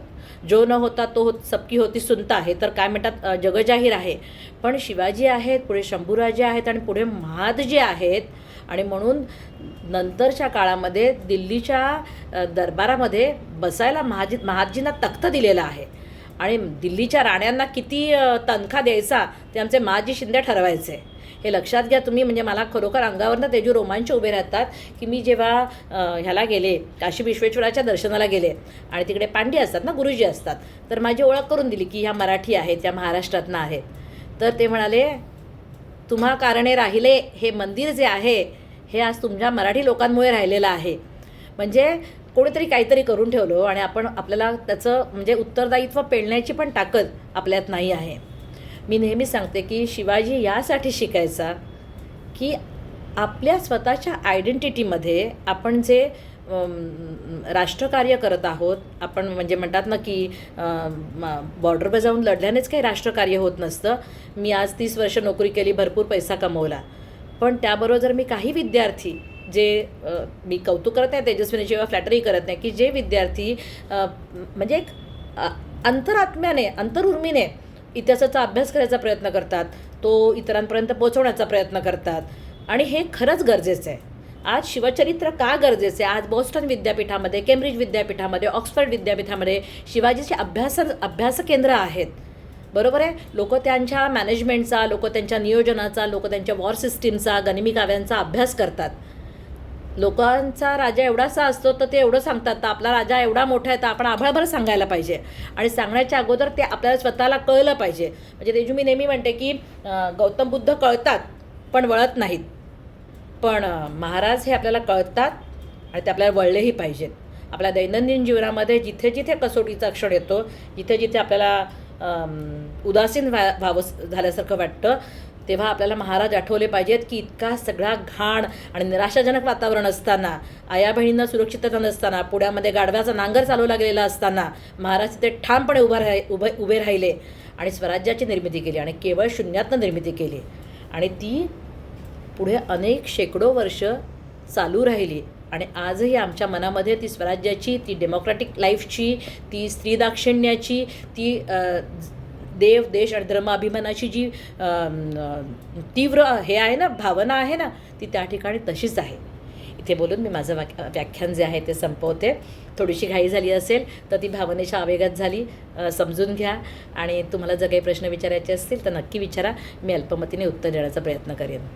जो न होता तो सबकी होती सुनता आहे तर काय म्हणतात जगजाहीर आहे. पण शिवाजी आहेत, पुढे शंभूराजे आहेत आणि पुढे महादजी आहेत. आणि म्हणून नंतरच्या काळामध्ये दिल्लीच्या दरबारामध्ये बसायला महादजींना तख्त दिलेला आहे. आणि दिल्लीच्या राण्यांना किती तनखा द्यायचा ते आमचे महादजी शिंदे ठरवायचे. हे लक्षात घ्या तुम्ही. म्हणजे मला खरोखर अंगावरनं ते जे रोमांच उभे राहतात की मी जेव्हा ह्याला गेले, काशी विश्वेश्वराच्या दर्शनाला गेले आणि तिकडे पांडे असतात ना, गुरुजी असतात, तर माझी ओळख करून दिली की ह्या मराठी आहेत, त्या महाराष्ट्रातनं आहेत. तर ते म्हणाले, तुम्हा कारणे राहिले हे मंदिर जे आहे हे आज तुमच्या मराठी लोकांमुळे राहिलेलं आहे. म्हणजे कोणीतरी काहीतरी करून ठेवलं आणि आपल्याला त्याचं म्हणजे उत्तरदायित्व पेलण्याची पण ताकद आपल्यात नाही आहे. मी नेहमी सांगते की शिवाजी यासाठी शिकायचा की आपल्या स्वतःच्या आयडेंटिटीमध्ये आपण जे राष्ट्रकार्य करत आहोत, आपण म्हणजे म्हणतात ना की बॉर्डरवर जाऊन लढल्यानेच काही राष्ट्रकार्य होत नसतं. मी आज 30 वर्ष नोकरी केली, भरपूर पैसा कमवला, पण त्याबरोबर जर मी काही विद्यार्थी जे मी कौतुक करत नाही तेजस्विनीची किंवा फ्लॅटरी करत नाही, की जे विद्यार्थी म्हणजे एक अंतरात्म्याने अंतर्उर्मीने इतिहासाचा अभ्यास करायचा प्रयत्न करतात, तो इतरांपर्यंत पोहोचवण्याचा प्रयत्न करतात, आणि हे खरंच गरजेचं आहे. आज शिवचरित्र का गरजेचं आहे? आज बॉस्टन विद्यापीठामध्ये, केम्ब्रिज विद्यापीठामध्ये, ऑक्सफर्ड विद्यापीठामध्ये शिवाजीचे अभ्यास केंद्र आहेत. बरोबर आहे. लोक त्यांच्या मॅनेजमेंटचा, लोक त्यांच्या नियोजनाचा, लोक त्यांच्या वॉर सिस्टीमचा, गनिमी काव्यांचा अभ्यास करतात. लोकांचा राजा एवढासा असतो तर ते एवढं सांगतात, तर आपला राजा एवढा मोठा आहे तर आपण आभाळभर सांगायला पाहिजे, आणि सांगण्याच्या अगोदर ते आपल्याला स्वतःला कळलं पाहिजे. म्हणजे तेजू, मी नेहमी म्हणते की गौतम बुद्ध कळतात पण वळत नाहीत, पण महाराज हे आपल्याला कळतात आणि ते आपल्याला वळलेही पाहिजेत. आपल्या दैनंदिन जीवनामध्ये जिथे जिथे कसोटीचा क्षण येतो, जिथे जिथे आपल्याला उदासीन व्हावं झाल्यासारखं वाटतं, तेव्हा आपल्याला महाराज आठवले पाहिजेत की इतका सगळा घाण आणि निराशाजनक वातावरण असताना, आया बहिणींना सुरक्षितता नसताना, पुण्यामध्ये गाढव्याचा नांगर चालवला गेलेला असताना महाराज तिथे ठामपणे उभे राहिले आणि स्वराज्याची निर्मिती केली, आणि केवळ शून्यातनं निर्मिती केली, आणि ती पुढे अनेक शेकडो वर्ष चालू राहिली. आणि आजही आमच्या मनामध्ये ती स्वराज्याची, ती डेमोक्रॅटिक लाईफची, ती स्त्रीदाक्षिण्याची, ती देव, देश आणि धर्म अभिमानाची जी तीव्र हे आहे ना, भावना आहे ना, ती त्या ठिकाणी तशीच आहे. इथे बोलून मी माझं व्याख्यान जे आहे ते संपवते. थोडीशी घाई झाली असेल तर ती भावनेच्या आवेगात झाली, समजून घ्या. आणि तुम्हाला जर काही प्रश्न विचारायचे असतील तर नक्की विचारा, मी अल्पमतीने उत्तर देण्याचा प्रयत्न करेन.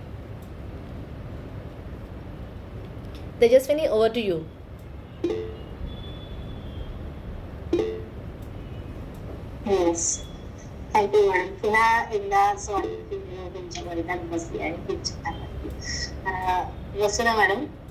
Tejaswini, over to you. Thank you madam. पुन्हा एकदा असं वाटतं की तुमच्या वर्गात बसली आणि खूप छान वाटली. वसुधा मॅडम.